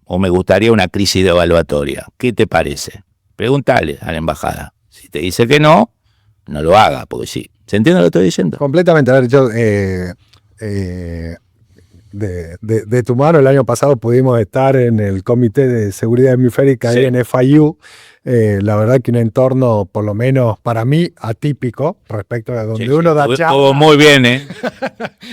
o me gustaría una crisis devaluatoria. ¿Qué te parece? Pregúntale a la embajada. Si te dice que no, no lo haga, porque sí. ¿Se entiende lo que estoy diciendo? Completamente. A ver, yo de tu mano el año pasado pudimos estar en el Comité de Seguridad Hemisférica ahí en FIU. La verdad que un entorno, por lo menos para mí, atípico respecto a donde uno da charla. Todo muy bien, ¿eh?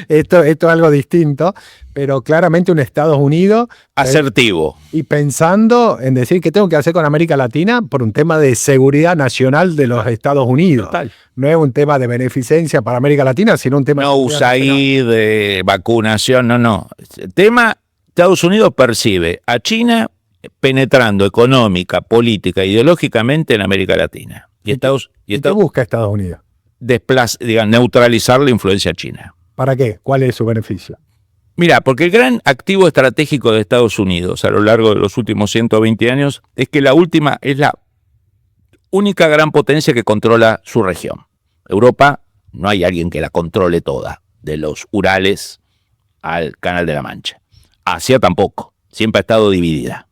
Esto es algo distinto, pero claramente un Estados Unidos asertivo. Y pensando en decir qué tengo que hacer con América Latina por un tema de seguridad nacional de los Estados Unidos. Total. No es un tema de beneficencia para América Latina, sino un tema de USAID, de vacunación, no. El tema, Estados Unidos percibe a China penetrando económica, política, ideológicamente en América Latina. ¿Y qué busca Estados Unidos? Neutralizar la influencia china. ¿Para qué? ¿Cuál es su beneficio? Mira, porque el gran activo estratégico de Estados Unidos a lo largo de los últimos 120 años es que la única gran potencia que controla su región. Europa, no hay alguien que la controle toda, de los Urales al Canal de la Mancha. Asia tampoco, siempre ha estado dividida.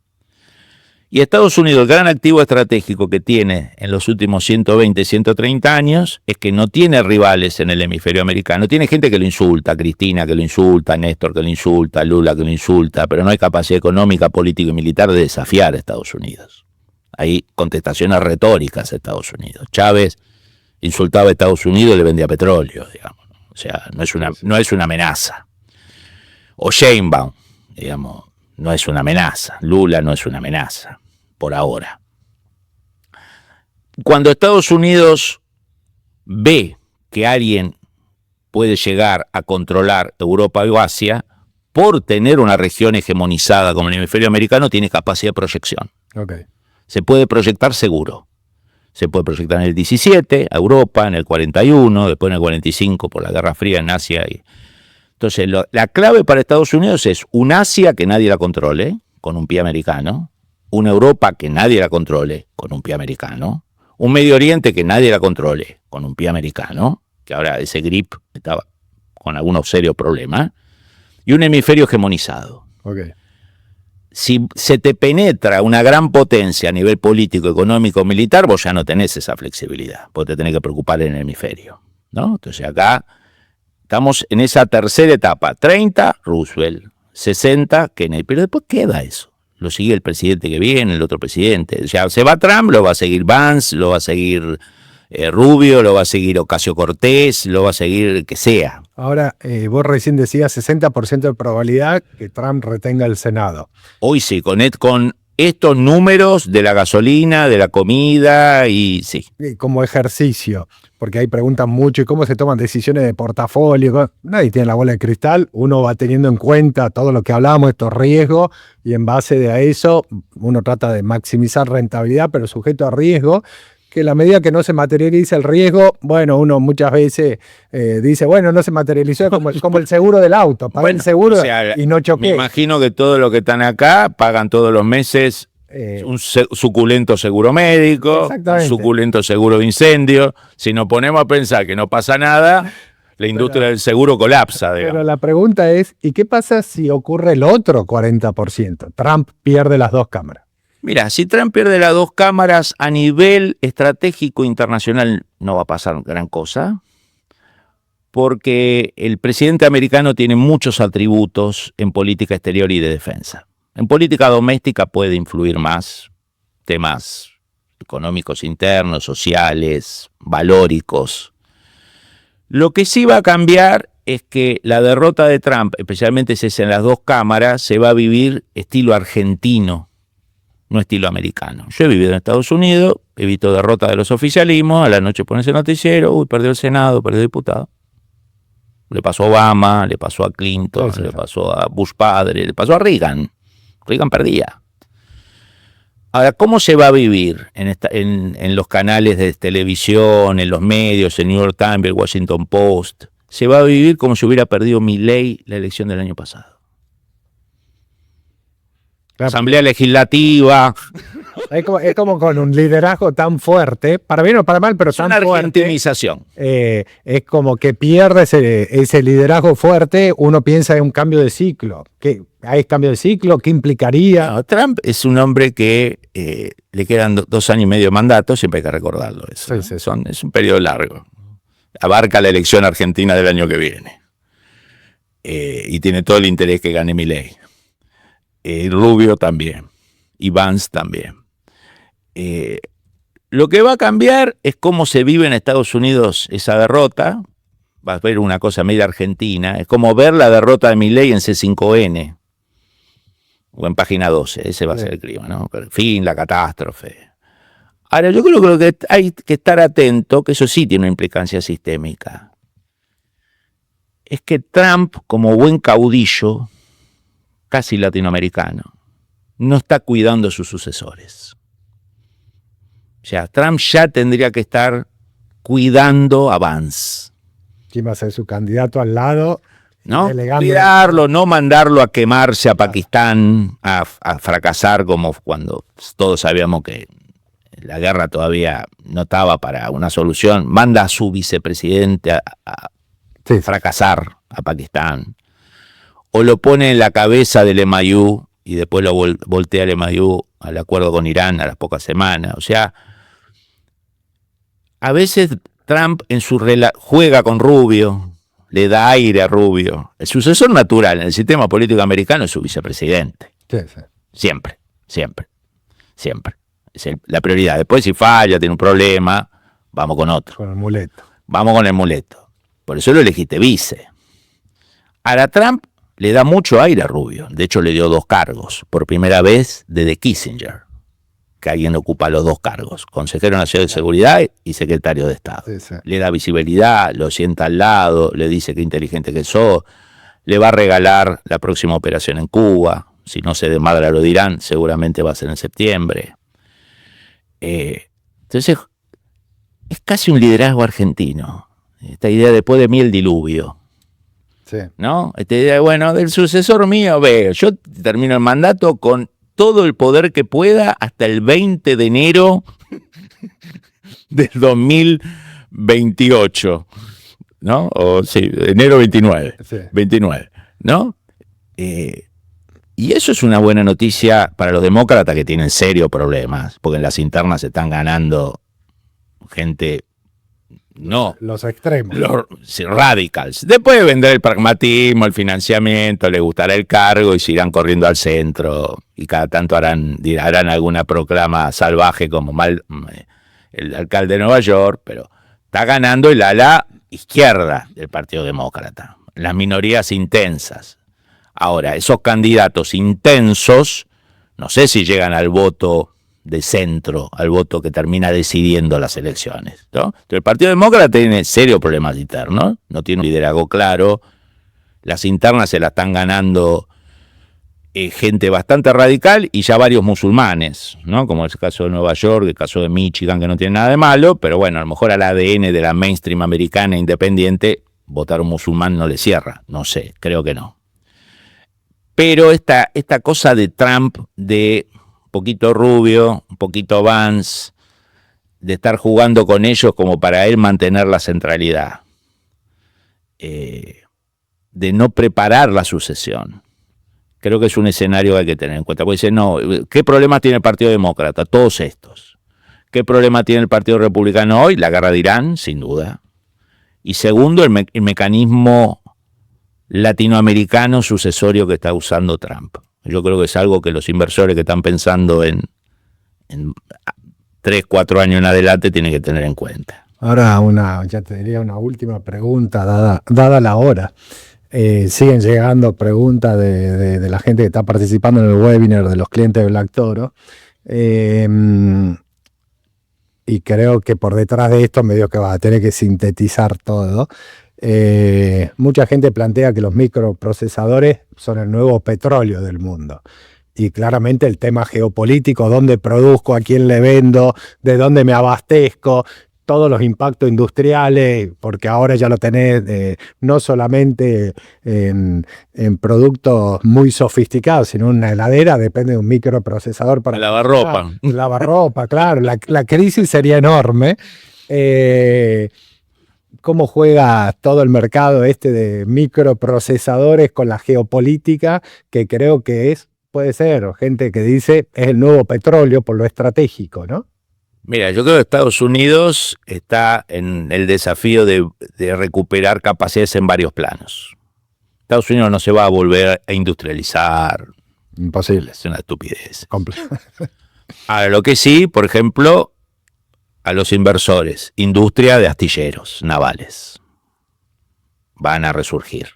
Y Estados Unidos, el gran activo estratégico que tiene en los últimos 120, 130 años, es que no tiene rivales en el hemisferio americano. Tiene gente que lo insulta, Cristina que lo insulta, Néstor que lo insulta, Lula que lo insulta, pero no hay capacidad económica, política y militar de desafiar a Estados Unidos. Hay contestaciones retóricas a Estados Unidos. Chávez insultaba a Estados Unidos y le vendía petróleo, digamos. O sea, no es una amenaza. O Sheinbaum, digamos, no es una amenaza. Lula no es una amenaza, por ahora. Cuando Estados Unidos ve que alguien puede llegar a controlar Europa o Asia, por tener una región hegemonizada como el hemisferio americano, tiene capacidad de proyección. Okay. Se puede proyectar seguro. Se puede proyectar en el 17, a Europa, en el 41, después en el 45 por la Guerra Fría en Asia. Entonces, la clave para Estados Unidos es un Asia que nadie la controle, con un pie americano, una Europa que nadie la controle, con un pie americano, un Medio Oriente que nadie la controle, con un pie americano, que ahora ese grip estaba con algunos serios problemas, y un hemisferio hegemonizado. Okay. Si se te penetra una gran potencia a nivel político, económico, militar, vos ya no tenés esa flexibilidad, vos te tenés que preocupar en el hemisferio, ¿no? Entonces acá estamos en esa tercera etapa, 30, Roosevelt, 60, Kennedy, pero después queda eso. Lo sigue el presidente que viene, el otro presidente. O sea, se va Trump, lo va a seguir Vance, lo va a seguir Rubio, lo va a seguir Ocasio-Cortez, lo va a seguir el que sea. Ahora, vos recién decías 60% de probabilidad que Trump retenga el Senado. Hoy sí, con estos números de la gasolina, de la comida y sí. Como ejercicio, porque ahí preguntan mucho y cómo se toman decisiones de portafolio. Nadie tiene la bola de cristal, uno va teniendo en cuenta todo lo que hablamos, estos riesgos, y en base a eso uno trata de maximizar rentabilidad, pero sujeto a riesgo, que a la medida que no se materializa el riesgo, bueno, uno muchas veces dice, bueno, no se materializó, como el seguro del auto, pagué el seguro, o sea, y no choqué. Me imagino que todos los que están acá pagan todos los meses un suculento seguro médico, un suculento seguro de incendio. Si nos ponemos a pensar que no pasa nada, la industria del seguro colapsa, digamos. Pero la pregunta es, ¿y qué pasa si ocurre el otro 40%? Trump pierde las dos cámaras. Mira, si Trump pierde las dos cámaras a nivel estratégico internacional no va a pasar gran cosa, porque el presidente americano tiene muchos atributos en política exterior y de defensa. En política doméstica puede influir más, temas económicos internos, sociales, valóricos. Lo que sí va a cambiar es que la derrota de Trump, especialmente si es en las dos cámaras, se va a vivir estilo argentino, no estilo americano. Yo he vivido en Estados Unidos, he visto derrota de los oficialismos, a la noche pones el noticiero, perdió el Senado, perdió el diputado. Le pasó a Obama, le pasó a Clinton, le pasó a Bush padre, le pasó a Reagan. Reagan perdía. Ahora, ¿cómo se va a vivir en los canales de televisión, en los medios, el New York Times, el Washington Post? Se va a vivir como si hubiera perdido Milei la elección del año pasado. Asamblea Legislativa. Es como con un liderazgo tan fuerte, para bien o para mal, pero tan fuerte. Argentinización. Es como que pierde ese liderazgo fuerte, uno piensa en un cambio de ciclo. ¿Hay cambio de ciclo? ¿Qué implicaría? No, Trump es un hombre que le quedan 2 años y medio de mandato, siempre hay que recordarlo eso. Sí, ¿no? sí. Es un periodo largo. Abarca la elección argentina del año que viene. Y tiene todo el interés que gane Milei. Rubio también. Y Vance también. Lo que va a cambiar es cómo se vive en Estados Unidos esa derrota. Vas a ver una cosa media argentina. Es como ver la derrota de Milei en C5N. O en página 12. Ese va a ser el clima, ¿no? El fin, la catástrofe. Ahora, yo creo que hay que estar atento, que eso sí tiene una implicancia sistémica. Es que Trump, como buen caudillo, casi latinoamericano, no está cuidando a sus sucesores. O sea, Trump ya tendría que estar cuidando a Vance. ¿Quién va a ser su candidato al lado? ¿No? Cuidarlo, no mandarlo a quemarse a Pakistán, a fracasar como cuando todos sabíamos que la guerra todavía no estaba para una solución. Manda a su vicepresidente a fracasar a Pakistán. O lo pone en la cabeza del MIU y después lo voltea el MIU al acuerdo con Irán a las pocas semanas. O sea, a veces Trump en su juega con Rubio, le da aire a Rubio. El sucesor natural en el sistema político americano es su vicepresidente. Sí. Siempre. Es la prioridad. Después, si falla, tiene un problema, vamos con otro. Con el muleto. Vamos con el muleto. Por eso lo elegiste vice. Ahora Trump le da mucho aire a Rubio. De hecho, le dio 2 cargos. Por primera vez desde Kissinger, que alguien ocupa los 2 cargos. Consejero Nacional de Seguridad y secretario de Estado. Sí. Le da visibilidad, lo sienta al lado, le dice qué inteligente que sos. Le va a regalar la próxima operación en Cuba. Si no se desmadra lo dirán, seguramente va a ser en septiembre. Entonces, es casi un liderazgo argentino. Esta idea después de mí el diluvio. Sí. ¿No? Esta idea, bueno, del sucesor mío, yo termino el mandato con todo el poder que pueda hasta el 20 de enero del 2028. ¿No? O sí, enero 29. Sí. 29. ¿No? Y eso es una buena noticia para los demócratas que tienen serios problemas, porque en las internas se están ganando gente, no, los extremos, los radicals. Después vendrá el pragmatismo, el financiamiento, les gustará el cargo y se irán corriendo al centro y cada tanto harán alguna proclama salvaje como el alcalde de Nueva York, pero está ganando el ala izquierda del Partido Demócrata, las minorías intensas. Ahora, esos candidatos intensos, no sé si llegan al voto de centro, al voto que termina decidiendo las elecciones, ¿no? Entonces, el Partido Demócrata tiene serios problemas internos, no tiene un liderazgo claro, las internas se la están ganando gente bastante radical y ya varios musulmanes, ¿no? Como es el caso de Nueva York, el caso de Michigan, que no tiene nada de malo, pero bueno, a lo mejor al ADN de la mainstream americana independiente, votar un musulmán no le cierra, no sé, creo que no. Pero esta cosa de Trump, de un poquito Rubio, un poquito Vance, de estar jugando con ellos como para él mantener la centralidad, de no preparar la sucesión, creo que es un escenario que hay que tener en cuenta. Porque dicen, no, ¿qué problemas tiene el Partido Demócrata? Todos estos. ¿Qué problema tiene el Partido Republicano hoy? La guerra de Irán, sin duda. Y segundo, el mecanismo latinoamericano sucesorio que está usando Trump. Yo creo que es algo que los inversores que están pensando en 3, 4 años en adelante tienen que tener en cuenta. Ahora ya te diría una última pregunta, dada la hora. Siguen llegando preguntas de la gente que está participando en el webinar de los clientes de Black Toro. Y creo que por detrás de esto medio que vas a tener que sintetizar todo. Mucha gente plantea que los microprocesadores son el nuevo petróleo del mundo. Y claramente el tema geopolítico, dónde produzco, a quién le vendo, de dónde me abastezco, todos los impactos industriales, porque ahora ya lo tenés no solamente en productos muy sofisticados, sino una heladera, depende de un microprocesador para lavarropa. Lavarropa, claro, la crisis sería enorme. ¿Cómo juega todo el mercado de microprocesadores con la geopolítica, que creo que puede ser, o gente que dice es el nuevo petróleo por lo estratégico, ¿no? Mira, yo creo que Estados Unidos está en el desafío de recuperar capacidades en varios planos. Estados Unidos no se va a volver a industrializar. Imposible. Es una estupidez. Ahora, lo que sí, por ejemplo, a los inversores, industria de astilleros navales, van a resurgir.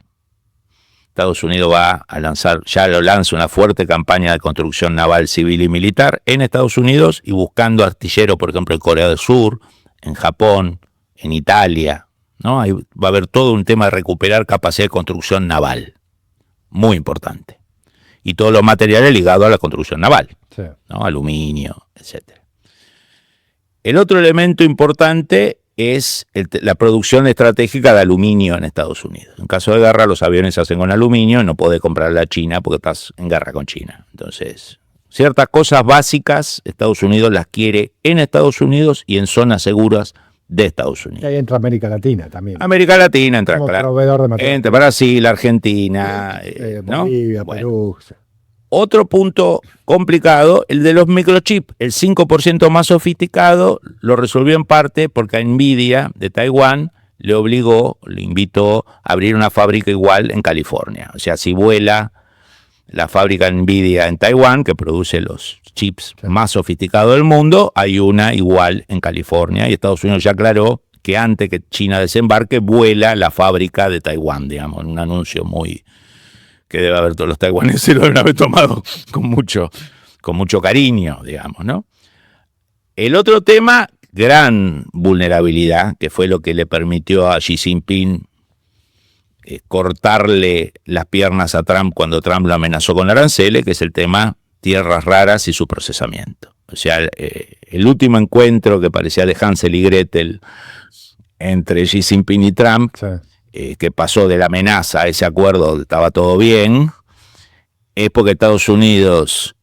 Estados Unidos va a lanzar, ya lo lanza, una fuerte campaña de construcción naval, civil y militar en Estados Unidos y buscando astilleros, por ejemplo, en Corea del Sur, en Japón, en Italia, ¿no? Ahí va a haber todo un tema de recuperar capacidad de construcción naval, muy importante. Y todos los materiales ligados a la construcción naval, sí, ¿no? Aluminio, etc. El otro elemento importante es la producción estratégica de aluminio en Estados Unidos. En caso de guerra, los aviones se hacen con aluminio, no podés comprarle a China porque estás en guerra con China. Entonces, ciertas cosas básicas, Estados Unidos las quiere en Estados Unidos y en zonas seguras de Estados Unidos. Y ahí entra América Latina también. América Latina entra, como claro. Proveedor de materiales. Entre Brasil, Argentina, ¿no? Bolivia, Perú. Bueno. Otro punto complicado, el de los microchips. El 5% más sofisticado lo resolvió en parte porque a Nvidia de Taiwán le invitó a abrir una fábrica igual en California. O sea, si vuela la fábrica Nvidia en Taiwán, que produce los chips más sofisticados del mundo, hay una igual en California. Y Estados Unidos ya aclaró que antes que China desembarque, vuela la fábrica de Taiwán, digamos, en un anuncio muy... que debe haber todos los taiwaneses lo deben haber tomado con mucho cariño, digamos, ¿no? El otro tema, gran vulnerabilidad, que fue lo que le permitió a Xi Jinping cortarle las piernas a Trump cuando Trump lo amenazó con aranceles, que es el tema tierras raras y su procesamiento. O sea, el último encuentro que parecía de Hansel y Gretel entre Xi Jinping y Trump, sí, que pasó de la amenaza a ese acuerdo donde estaba todo bien, es porque Estados Unidos,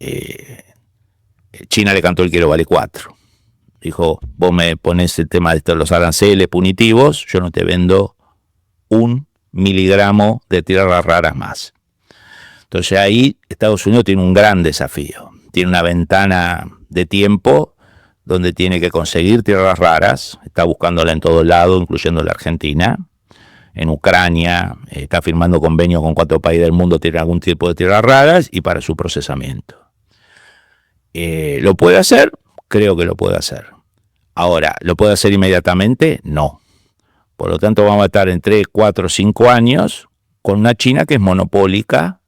China le cantó el quiero vale 4. Dijo, vos me pones el tema de los aranceles punitivos, yo no te vendo 1 miligramo de tierras raras más. Entonces ahí Estados Unidos tiene un gran desafío, tiene una ventana de tiempo donde tiene que conseguir tierras raras, está buscándola en todos lados, incluyendo la Argentina. En Ucrania, está firmando convenios con 4 países del mundo, tiene algún tipo de tierras raras y para su procesamiento. ¿Lo puede hacer? Creo que lo puede hacer. Ahora, ¿lo puede hacer inmediatamente? No. Por lo tanto, vamos a estar en 3, 4, 5 años con una China que es monopólica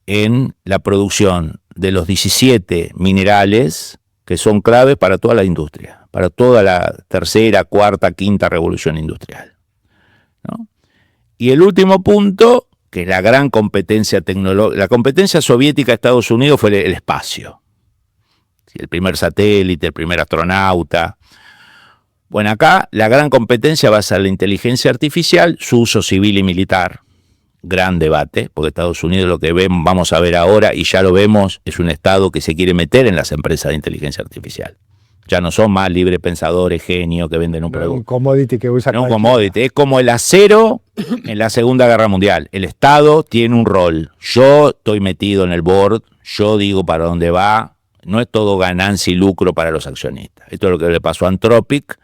en la producción de los 17 minerales que son claves para toda la industria, para toda la tercera, cuarta, quinta revolución industrial, ¿no? Y el último punto, que es la gran competencia tecnológica, la competencia soviética de Estados Unidos fue el espacio. El primer satélite, el primer astronauta. Bueno, acá la gran competencia va a ser la inteligencia artificial, su uso civil y militar. Gran debate, porque Estados Unidos, lo que vamos a ver ahora, y ya lo vemos, es un Estado que se quiere meter en las empresas de inteligencia artificial. Ya no son más libres pensadores, genios que venden un producto. Un commodity que usa. No un commodity, es como el acero en la Segunda Guerra Mundial. El Estado tiene un rol. Yo estoy metido en el board, yo digo para dónde va. No es todo ganancia y lucro para los accionistas. Esto es lo que le pasó a Anthropic,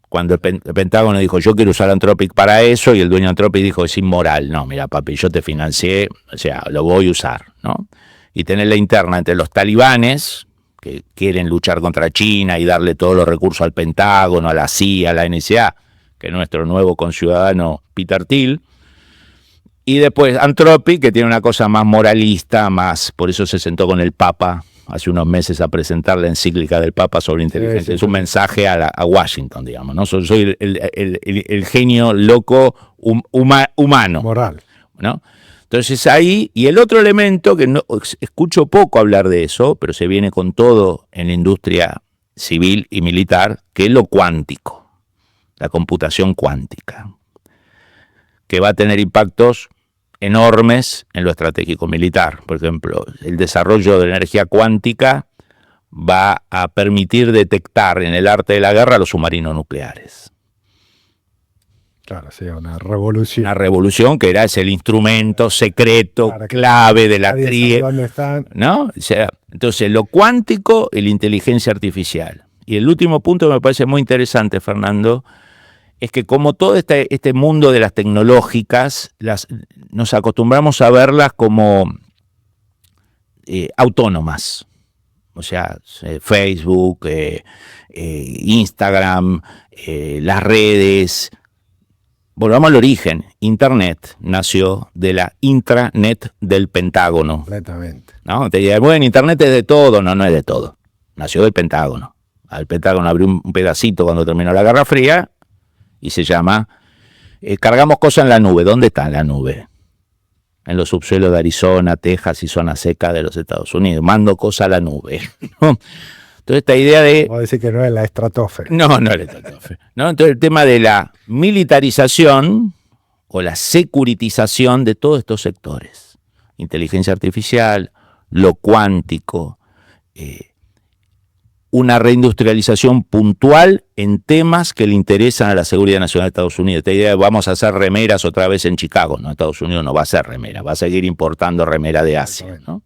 cuando el Pentágono dijo, yo quiero usar Anthropic para eso, y el dueño de Anthropic dijo, es inmoral. No, mira, papi, yo te financié, o sea, lo voy a usar, ¿no? Y tener la interna entre los talibanes, que quieren luchar contra China y darle todos los recursos al Pentágono, a la CIA, a la NSA, que es nuestro nuevo conciudadano Peter Thiel, y después Anthropic, que tiene una cosa más moralista, más, por eso se sentó con el Papa hace unos meses a presentar la encíclica del Papa sobre inteligencia. Sí. Es un mensaje a Washington, digamos, ¿no? Soy el genio loco humano. Moral. ¿No? Entonces ahí, y el otro elemento, que no escucho poco hablar de eso, pero se viene con todo en la industria civil y militar, que es lo cuántico, la computación cuántica, que va a tener impactos enormes en lo estratégico militar. Por ejemplo, el desarrollo de la energía cuántica va a permitir detectar en el arte de la guerra los submarinos nucleares. Claro, sí, una revolución. Una revolución que es el instrumento secreto, clave de la tríada. ¿Dónde están? ¿No? O sea, entonces, lo cuántico y la inteligencia artificial. Y el último punto que me parece muy interesante, Fernando, es que como todo este mundo de las tecnológicas, nos acostumbramos a verlas como autónomas. O sea, Facebook, Instagram, las redes. Volvamos al origen. Internet nació de la intranet del Pentágono. Completamente. ¿No? Te dirán, bueno, Internet es de todo. No, no es de todo. Nació del Pentágono. Al Pentágono abrió un pedacito cuando terminó la Guerra Fría y se llama cargamos cosas en la nube. ¿Dónde está la nube? En los subsuelos de Arizona, Texas y zona seca de los Estados Unidos. Mando cosas a la nube. ¿No? Entonces esta idea de... Vamos a decir que no es la estratosfera. No, no es la estratosfera. ¿No? Entonces el tema de la militarización o la securitización de todos estos sectores. Inteligencia artificial, lo cuántico, una reindustrialización puntual en temas que le interesan a la seguridad nacional de Estados Unidos. Esta idea de vamos a hacer remeras otra vez en Chicago. No, Estados Unidos no va a hacer remera, va a seguir importando remera de Asia, ¿no?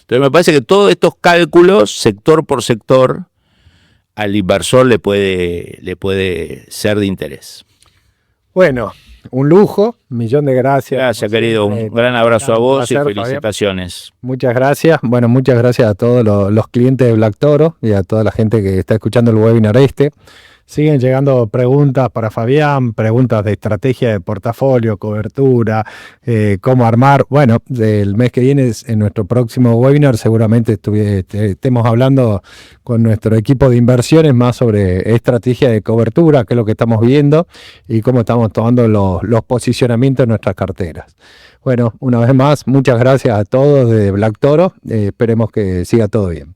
Entonces me parece que todos estos cálculos, sector por sector, al inversor le puede ser de interés. Bueno, un lujo, un millón de gracias. Gracias, querido. Un gran abrazo a vos y felicitaciones. Fabián. Muchas gracias. Bueno, muchas gracias a todos los clientes de Black Toro y a toda la gente que está escuchando el webinar este. Siguen llegando preguntas para Fabián, preguntas de estrategia de portafolio, cobertura, cómo armar. Bueno, el mes que viene, en nuestro próximo webinar, seguramente estemos hablando con nuestro equipo de inversiones más sobre estrategia de cobertura, qué es lo que estamos viendo y cómo estamos tomando los posicionamientos de nuestras carteras. Bueno, una vez más, muchas gracias a todos de Black Toro. Esperemos que siga todo bien.